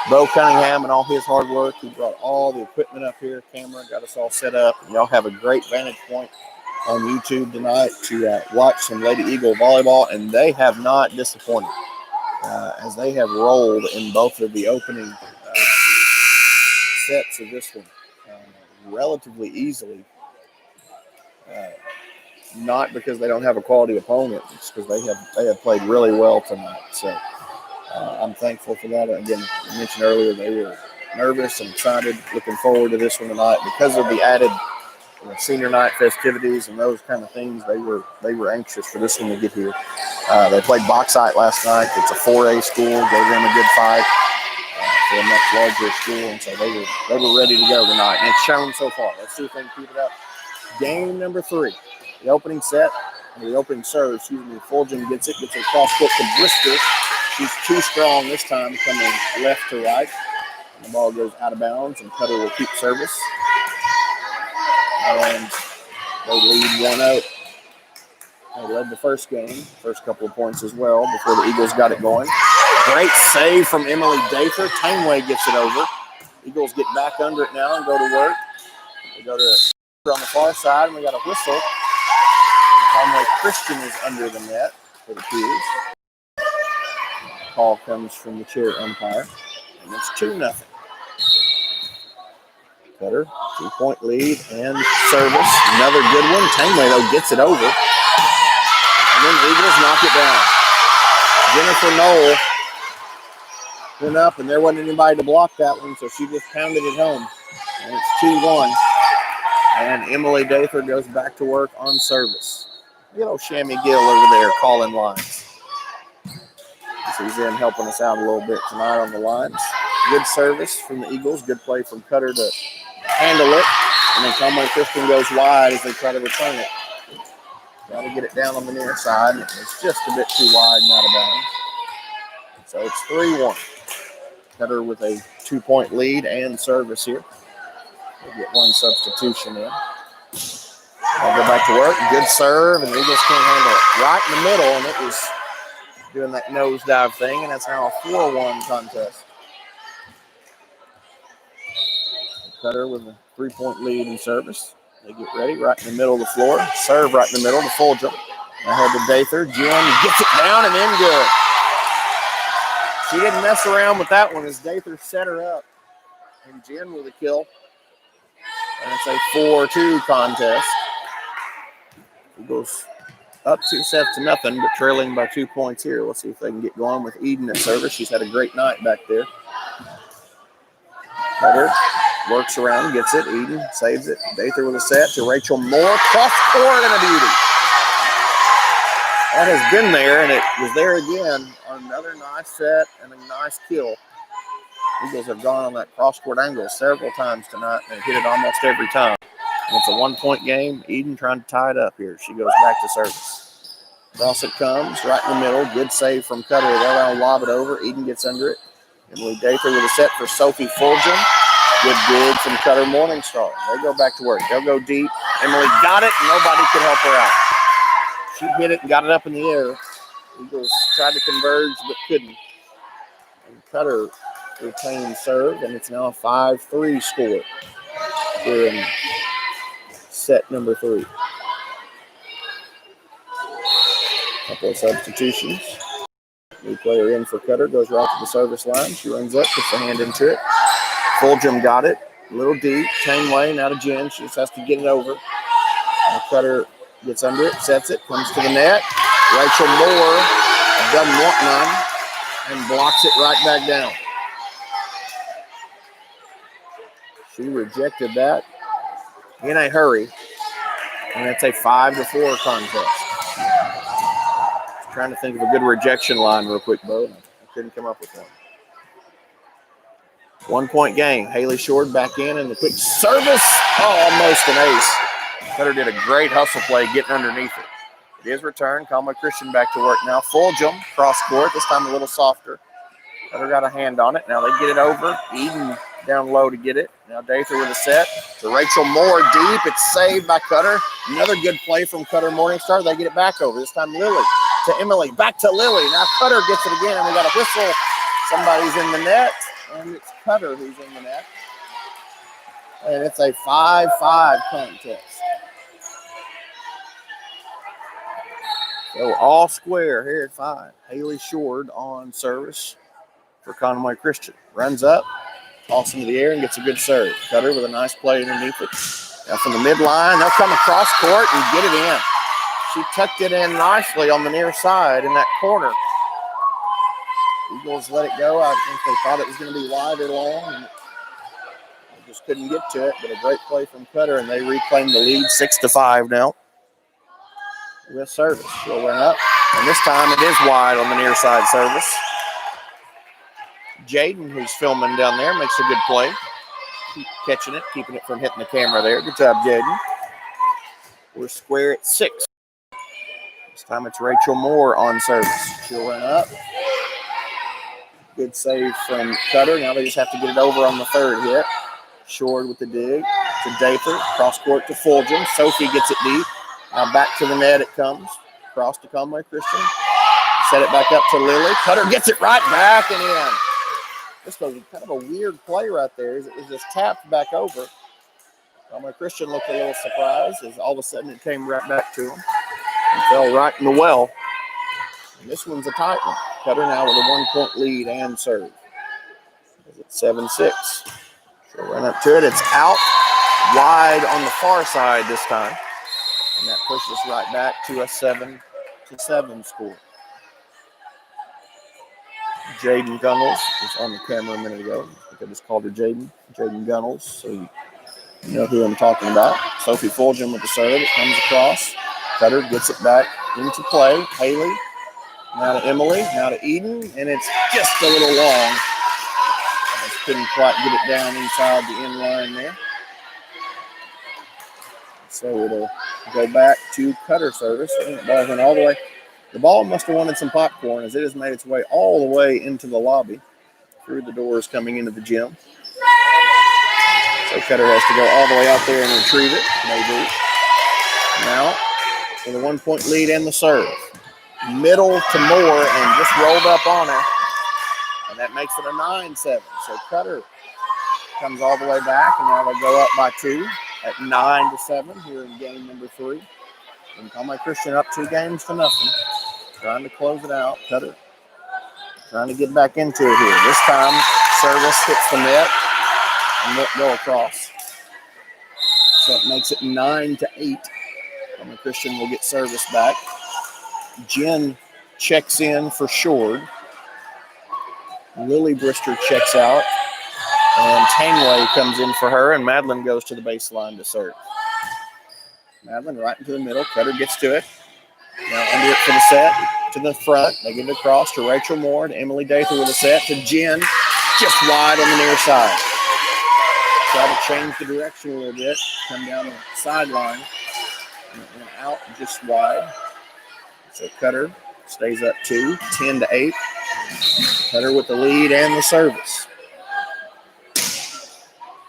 B: Bo Cunningham and all his hard work. He brought all the equipment up here, camera, got us all set up. And y'all have a great vantage point on YouTube tonight to watch some Lady Eagle volleyball, and they have not disappointed as they have rolled in both of the opening sets of this one relatively easily. Not because they don't have a quality opponent, it's because they have played really well tonight. So I'm thankful for that. Again, I mentioned earlier they were nervous and excited, looking forward to this one tonight because of the added senior night festivities and those kind of things. They were anxious for this one to get here. They played Bauxite last night. It's a 4A school, gave them a good fight for a much larger school, and so they were ready to go tonight, and it's shown so far. Let's see if they can keep it up. Game number 3. The opening set, the opening serve, Fulgen gets it across court to Brister. She's too strong this time, coming left to right. And the ball goes out of bounds, and Cutter will keep service. And they lead 1-0. They led the first game, first couple of points as well, before the Eagles got it going. Great save from Emily Dather. Taneway gets it over. Eagles get back under it now and go to work. They go to on the far side, and we got a whistle. Conway Christian is under the net for the Peers. Call comes from the chair umpire, and it's 2-0. Cutter, 2-point lead and service. Another good one. Taneway, though, gets it over. And then the Eagles knock it down. Jennifer Knoll went up, and there wasn't anybody to block that one, so she just pounded it home. And it's 2-1. And Emily Dather goes back to work on service. Good old Shammy Gill over there calling lines. So he's in helping us out a little bit tonight on the lines. Good service from the Eagles. Good play from Cutter to handle it. And then Conway Christian goes wide as they try to return it. Try to get it down on the near side. It's just a bit too wide and out of bounds. So it's 3-1. Cutter with a 2-point lead and service here. We'll get one substitution in. I'll go back to work. Good serve, and the Eagles can't handle it. Right in the middle, and it was doing that nosedive thing, and that's now a 4-1 contest. Cutter with a 3-point lead in service. They get ready right in the middle of the floor. Serve right in the middle to Fulgham. Ahead to Dather. Jen gets it down and in good. She didn't mess around with that one as Dather set her up. And Jen with a kill. And it's a 4-2 contest. Eagles up 2-0, but trailing by 2 points here. Let's see if they can get going with Eden at service. She's had a great night back there. Cutter works around, gets it. Eden saves it. Dather with a set to Rachel Moore. Cross court and a beauty. That has been there, and it was there again on another nice set and a nice kill. Eagles have gone on that cross-court angle several times tonight and hit it almost every time. And it's a 1-point game. Eden trying to tie it up here. She goes back to service. Cross it comes right in the middle. Good save from Cutter. They'll lob it over. Eden gets under it. Emily Dather with a set for Sophie Fulgham. Good dig from Cutter Morningstar. They go back to work. They'll go deep. Emily got it, and nobody could help her out. She hit it and got it up in the air. Eagles tried to converge but couldn't. And Cutter retained serve, and it's now a 5-3 score here in set number 3. Couple of substitutions. New player in for Cutter, goes right to the service line. She runs up, puts the hand into it. Fulgham got it, a little deep. Taneway, now to Jen. She just has to get it over. Cutter gets under it, sets it, comes to the net. Rachel Moore doesn't want none and blocks it right back down. She rejected that in a hurry, and it's a 5-4 contest. Trying to think of a good rejection line real quick, Bo. I couldn't come up with one. 1-point game. Haley Short back in and the quick service. Oh, almost an ace. Cutter did a great hustle play getting underneath it. It is returned. Conway Christian back to work now. Fulgham, cross court, this time a little softer. Cutter got a hand on it. Now they get it over. Eden down low to get it. Now Dather with a set to Rachel Moore deep. It's saved by Cutter. Another good play from Cutter Morningstar. They get it back over. This time Lily to Emily. Back to Lily. Now Cutter gets it again, and we got a whistle. Somebody's in the net, and it's Cutter who's in the net. And it's a 5-5 contest. So all square here at 5. Haley Short on service for Conway Christian. Runs up, toss into the air, and gets a good serve. Cutter with a nice play underneath it. Now from the midline, they'll come across court and get it in. She tucked it in nicely on the near side in that corner. Eagles let it go. I think they thought it was going to be wide or long, and they just couldn't get to it. But a great play from Cutter, and they reclaim the lead 6-5 now. With service, she'll run up, and this time it is wide on the near side service. Jaden, who's filming down there, makes a good play. Keep catching it, keeping it from hitting the camera there. Good job, Jaden. We're square at 6. This time it's Rachel Moore on service. She'll run up. Good save from Cutter. Now they just have to get it over on the third hit. Short with the dig to Dather. Cross court to Fulgham. Sophie gets it deep. Now back to the net it comes. Cross to Conway Christian. Set it back up to Lily. Cutter gets it right back and in. This was kind of a weird play right there. It was just tapped back over. Conway Christian looked a little surprised as all of a sudden it came right back to him and fell right in the well. And this one's a tight one. Cutter now with a 1-point lead and serve. It's 7-6. She'll run up to it. It's out wide on the far side this time. And that pushes us right back to a 7-7 score. Jaden Gunnels was on the camera a minute ago. I think I just called her Jaden Gunnels, so you know who I'm talking about. Sophie Fulgham with the serve. It comes across. Cutter gets it back into play. Haley. Now to Emily. Now to Eden. And it's just a little long. As couldn't quite get it down inside the end line there. So it'll go back to Cutter service. And the ball went all the way. The ball must have wanted some popcorn as it has made its way all the way into the lobby through the doors coming into the gym. So Cutter has to go all the way out there and retrieve it. Maybe. Now, with a 1-point lead and the serve. Middle to Moore and just rolled up on her. And that makes it a 9-7. So Cutter comes all the way back, and now they go up by 2 at 9-7 here in game number 3. And Conway Christian up 2 games to nothing. Trying to close it out. Cutter trying to get back into it here. This time, service hits the net and won't go across. So it makes it 9-8. Conway Christian will get service back. Jen checks in for Shord. Lily Brister checks out. And Taneway comes in for her, and Madeline goes to the baseline to serve. Madeline right into the middle. Cutter gets to it. Now under it for the set. To the front. They get it across to Rachel Moore, to Emily Dather with a set, to Jen. Just wide on the near side. Try to change the direction a little bit. Come down the sideline. And out just wide. So Cutter stays up 2, 10-8. Cutter with the lead and the service.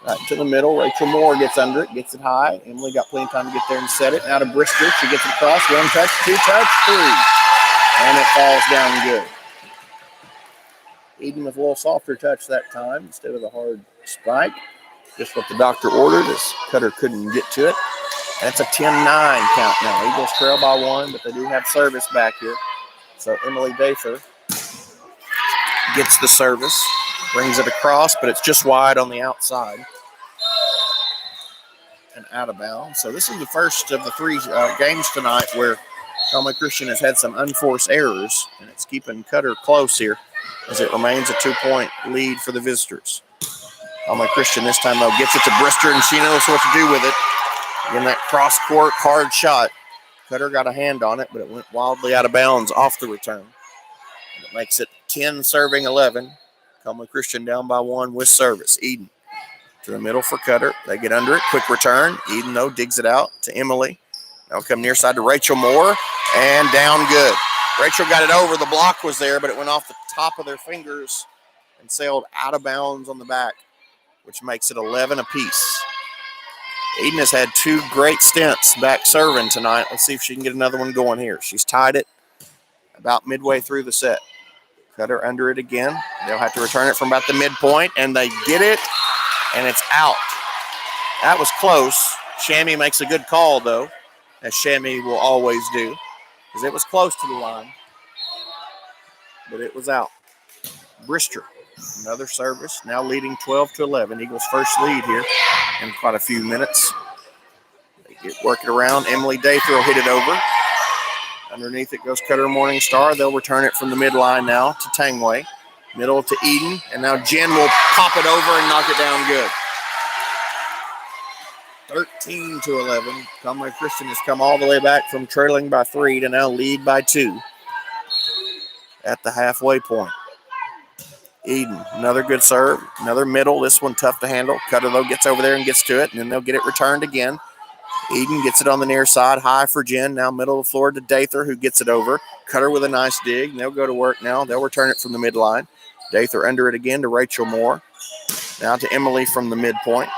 B: Right to the middle. Rachel Moore gets under it, gets it high. Emily got plenty of time to get there and set it. Now to Brister. She gets it across. 1 touch, 2 touch, 3. And it falls down good. Eden with a little softer touch that time instead of the hard spike. Just what the doctor ordered as Cutter couldn't get to it. And it's a 10-9 count now. Eagles trail by 1, but they do have service back here. So Emily Dather gets the service, brings it across, but it's just wide on the outside and out of bounds. So this is the first of the 3 games tonight where Conway Christian has had some unforced errors, and it's keeping Cutter close here as it remains a 2-point lead for the visitors. Conway Christian this time, though, gets it to Brister, and she knows what to do with it. In that cross-court hard shot, Cutter got a hand on it, but it went wildly out of bounds off the return. And it makes it 10-11. Conway Christian down by 1 with service. Eden to the middle for Cutter. They get under it. Quick return. Eden, though, digs it out to Emily. Now come near side to Rachel Moore, and down good. Rachel got it over. The block was there, but it went off the top of their fingers and sailed out of bounds on the back, which makes it 11 apiece. Eden has had 2 great stints back serving tonight. Let's see if she can get another one going here. She's tied it about midway through the set. Cutter under it again. They'll have to return it from about the midpoint, and they get it, and it's out. That was close. Shammy makes a good call, though, as Shammy will always do, because it was close to the line, but it was out. Brister, another service, now leading 12-11. Eagles' first lead here in quite a few minutes. They work it around. Emily Dather will hit it over. Underneath it goes Cutter Morningstar. They'll return it from the midline now to Tangway. Middle to Eden, and now Jen will pop it over and knock it down good. 13-11. Conway Christian has come all the way back from trailing by 3 to now lead by 2 at the halfway point. Eden, another good serve, another middle. This one tough to handle. Cutter, though, gets over there and gets to it, and then they'll get it returned again. Eden gets it on the near side, high for Jen. Now middle of the floor to Dather, who gets it over. Cutter with a nice dig, and they'll go to work now. They'll return it from the midline. Dather under it again to Rachel Moore. Now to Emily from the midpoint.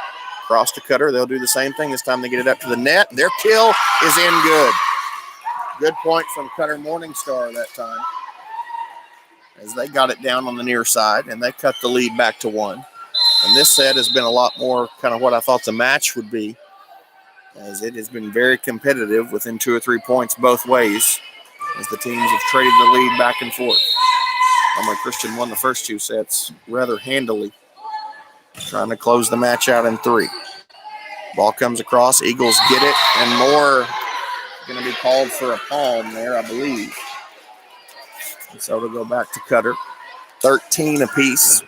B: Cross to Cutter. They'll do the same thing. This time they get it up to the net. Their kill is in good. Good point from Cutter Morningstar that time, as they got it down on the near side, and they cut the lead back to 1. And this set has been a lot more kind of what I thought the match would be, as it has been very competitive within 2 or 3 points both ways, as the teams have traded the lead back and forth. Conway Christian won the first 2 sets rather handily, trying to close the match out in 3. Ball comes across. Eagles get it, and Moore going to be called for a palm there, I believe. And so it'll go back to Cutter. 13 apiece.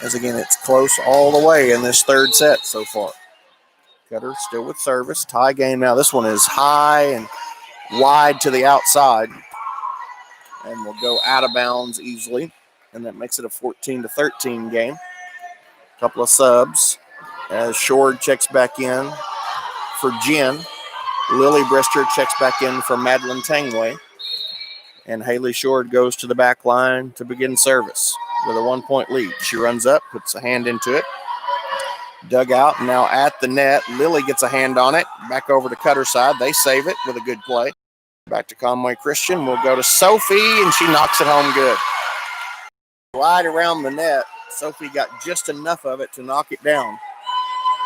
B: As again, it's close all the way in this third set so far. Cutter still with service. Tie game now. This one is high and wide to the outside, and will go out of bounds easily and that makes it a 14-13 game. Couple of subs as Shord checks back in for Jen. Lily Brister checks back in for Madeline Tangway. And Haley Shord goes to the back line to begin service with a 1-point lead. She runs up, puts a hand into it. Dug out, now at the net. Lily gets a hand on it. Back over to Cutter side. They save it with a good play. Back to Conway Christian. We'll go to Sophie, and she knocks it home good. Right around the net. Sophie got just enough of it to knock it down.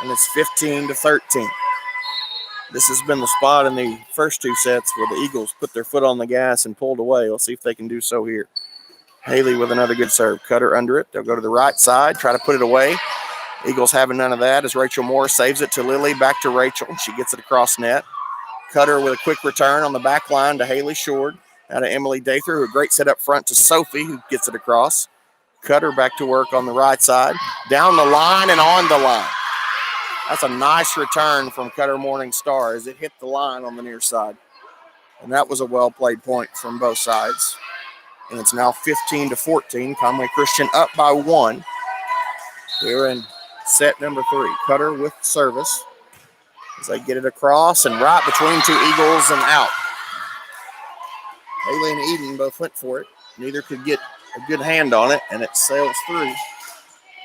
B: And it's 15-13. This has been the spot in the first two sets where the Eagles put their foot on the gas and pulled away. Let's see if they can do so here. Haley with another good serve. Cutter under it. They'll go to the right side, try to put it away. Eagles having none of that as Rachel Moore saves it to Lily. Back to Rachel. She gets it across net. Cutter with a quick return on the back line to Haley Shord. Now to Emily Dather, who a great set up front to Sophie, who gets it across. Cutter back to work on the right side. Down the line and on the line. That's a nice return from Cutter Morningstar as it hit the line on the near side. And that was a well-played point from both sides. And it's now 15-14. Conway Christian up by 1. We're in set number 3. Cutter with service as they get it across and right between two Eagles and out. Haley and Eden both went for it. Neither could get a good hand on it, and it sails through.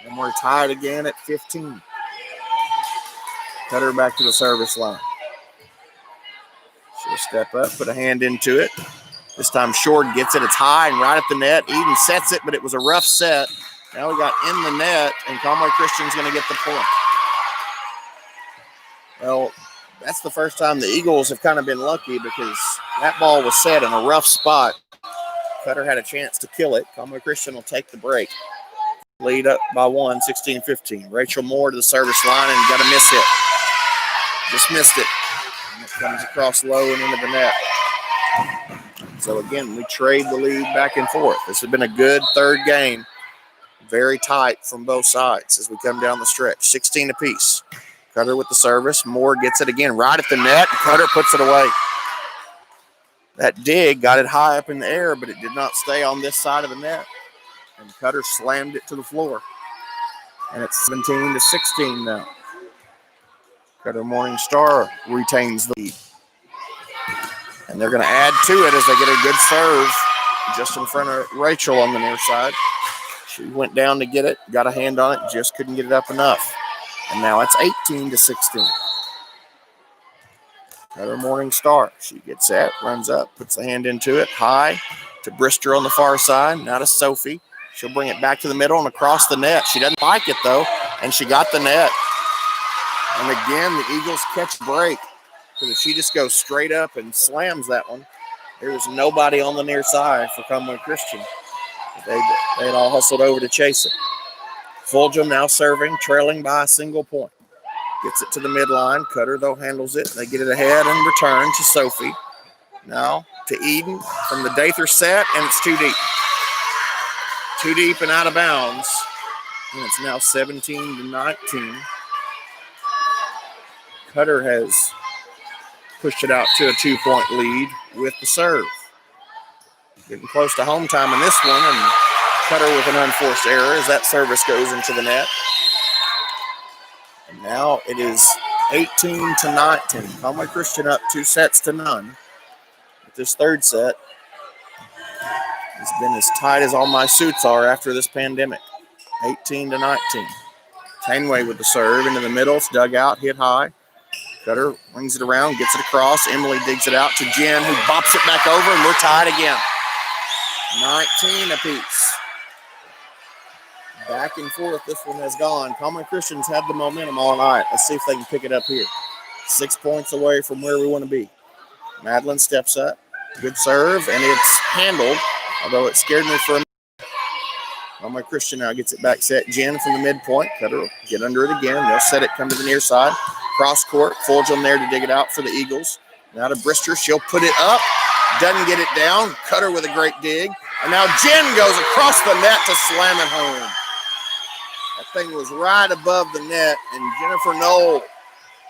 B: And we're tied again at 15. Cutter back to the service line. She'll step up, put a hand into it. This time Shord gets it. It's high and right at the net. Eden sets it, but it was a rough set. Now we got in the net, and Conway Christian's going to get the point. Well, that's the first time the Eagles have kind of been lucky because that ball was set in a rough spot. Cutter had a chance to kill it. Conway Christian will take the break. Lead up by 1, 16-15. Rachel Moore to the service line and got a miss hit. Just missed it. And it comes across low and into the net. So again, we trade the lead back and forth. This has been a good third game. Very tight from both sides as we come down the stretch. 16 apiece. Cutter with the service. Moore gets it again right at the net. Cutter puts it away. That dig got it high up in the air, but it did not stay on this side of the net. And Cutter slammed it to the floor. And it's 17-16 now. Cutter Morningstar retains the lead. And they're going to add to it as they get a good serve just in front of Rachel on the near side. She went down to get it, got a hand on it, just couldn't get it up enough. And now it's 18-16. Cutter Morningstar. She gets that, runs up, puts the hand into it, high to Brister on the far side. Now to Sophie. She'll bring it back to the middle and across the net. She doesn't like it, though, and she got the net. And again, the Eagles catch break. Because if she just goes straight up and slams that one, there's nobody on the near side for Conway Christian. They had all hustled over to chase it. Fulgham now serving, trailing by a single point. Gets it to the midline. Cutter, though, handles it. They get it ahead and return to Sophie. Now to Eden from the Dather set, and it's too deep. Too deep and out of bounds. And it's now 17-19. Cutter has pushed it out to a 2-point lead with the serve. Getting close to home time in this one, and Cutter with an unforced error as that service goes into the net. And now it is 18-19. Conway Christian up 2-0. But this third set has been as tight as all my suits are after this pandemic. 18-19. Tanway with the serve into the middle. It's dug out, hit high. Cutter wings it around, gets it across. Emily digs it out to Jen, who bops it back over, and we're tied again. 19 apiece. Back and forth, this one has gone. Conway Christian's had the momentum all night. Let's see if they can pick it up here. 6 points away from where we want to be. Madeline steps up. Good serve, and it's handled, although it scared me for a minute. Conway Christian now gets it back set. Jen from the midpoint. Cutter will get under it again. They'll set it, come to the near side. Cross court. Fulgham there to dig it out for the Eagles. Now to Brister. She'll put it up. Doesn't get it down. Cutter with a great dig. And now Jen goes across the net to slam it home. That thing was right above the net, and Jennifer Knoll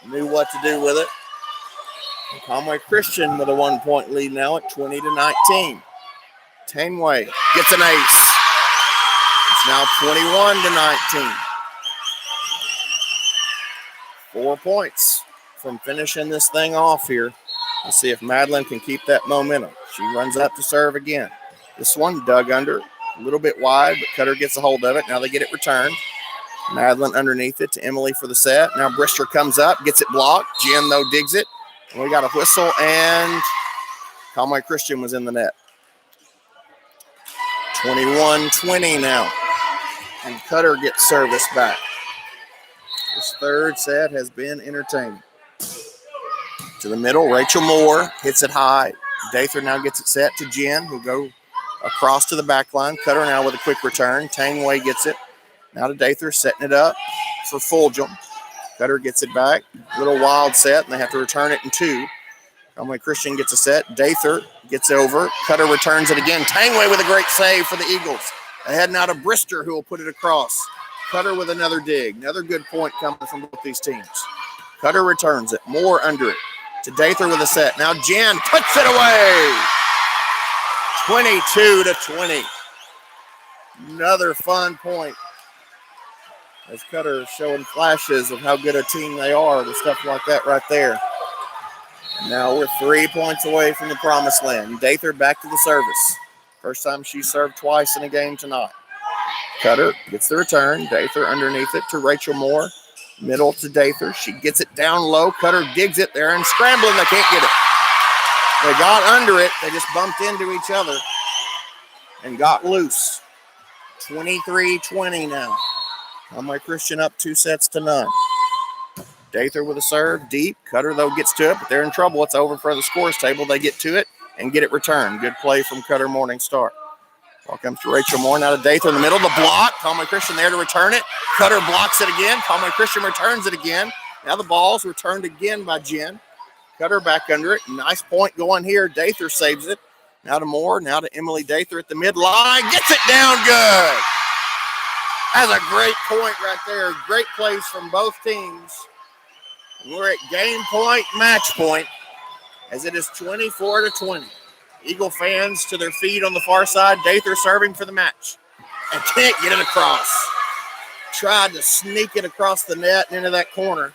B: knew what to do with it. And Conway Christian with a 1-point lead now at 20-19. Tanway gets an ace. It's now 21-19. 4 points from finishing this thing off here. Let's see if Madeline can keep that momentum. She runs up to serve again. This one dug under, a little bit wide, but Cutter gets a hold of it. Now they get it returned. Madeline underneath it to Emily for the set. Now Brister comes up, gets it blocked. Jen, though, digs it. And we got a whistle, and Conway Christian was in the net. 21-20 now. And Cutter gets service back. This third set has been entertaining. To the middle, Rachel Moore hits it high. Dather now gets it set to Jen, who go across to the back line. Cutter now with a quick return. Tangway gets it. Now to Dather, setting it up for Fulgham. Cutter gets it back. Little wild set, and they have to return it in 2. Conway Christian gets a set. Dather gets over. Cutter returns it again. Tangway with a great save for the Eagles. Ahead now to Brister, who will put it across. Cutter with another dig. Another good point coming from both these teams. Cutter returns it. Moore under it. To Dather with a set. Now Jen puts it away. 22-20. Another fun point. As Cutter showing flashes of how good a team they are, the stuff like that right there. And now we're 3 points away from the promised land. Dather back to the service. First time she served twice in a game tonight. Cutter gets the return. Dather underneath it to Rachel Moore. Middle to Dather. She gets it down low. Cutter digs it there and scrambling. They can't get it. They got under it. They just bumped into each other and got loose. 23-20 now. Conway Christian up 2-0. Dather with a serve, deep. Cutter, though, gets to it, but they're in trouble. It's over for the scores table. They get to it and get it returned. Good play from Cutter Morningstar. Ball comes to Rachel Moore. Now to Dather in the middle. The block. Conway Christian there to return it. Cutter blocks it again. Conway Christian returns it again. Now the ball's returned again by Jen. Cutter back under it. Nice point going here. Dather saves it. Now to Moore. Now to Emily Dather at the midline. Gets it down good. That's a great point right there. Great plays from both teams. And we're at game point, match point, as it is 24-20. Eagle fans to their feet on the far side. Dather serving for the match. And can't get it across. Tried to sneak it across the net and into that corner.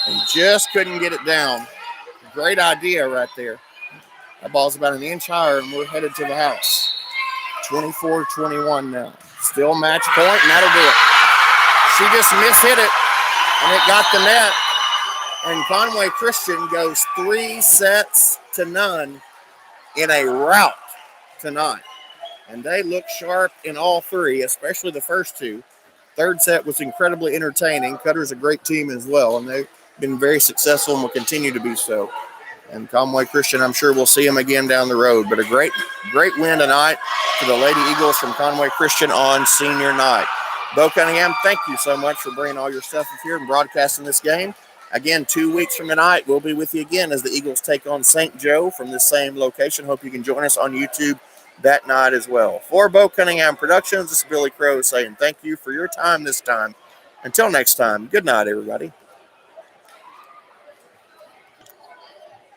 B: And just couldn't get it down. Great idea right there. That ball's about an inch higher, and we're headed to the house. 24-21 now. Still match point, and that'll do it. She just mishit it, and it got the net. And Conway Christian goes 3-0 in a rout tonight. And they look sharp in all three, especially the first two. Third set was incredibly entertaining. Cutter's a great team as well, and they've been very successful and will continue to be so. And Conway Christian, I'm sure we'll see him again down the road. But a great win tonight for the Lady Eagles from Conway Christian on senior night. Bo Cunningham, thank you so much for bringing all your stuff up here and broadcasting this game. Again, 2 weeks from tonight, we'll be with you again as the Eagles take on St. Joe from the same location. Hope you can join us on YouTube that night as well. For Bo Cunningham Productions, this is Billy Crow saying thank you for your time this time. Until next time, good night, everybody.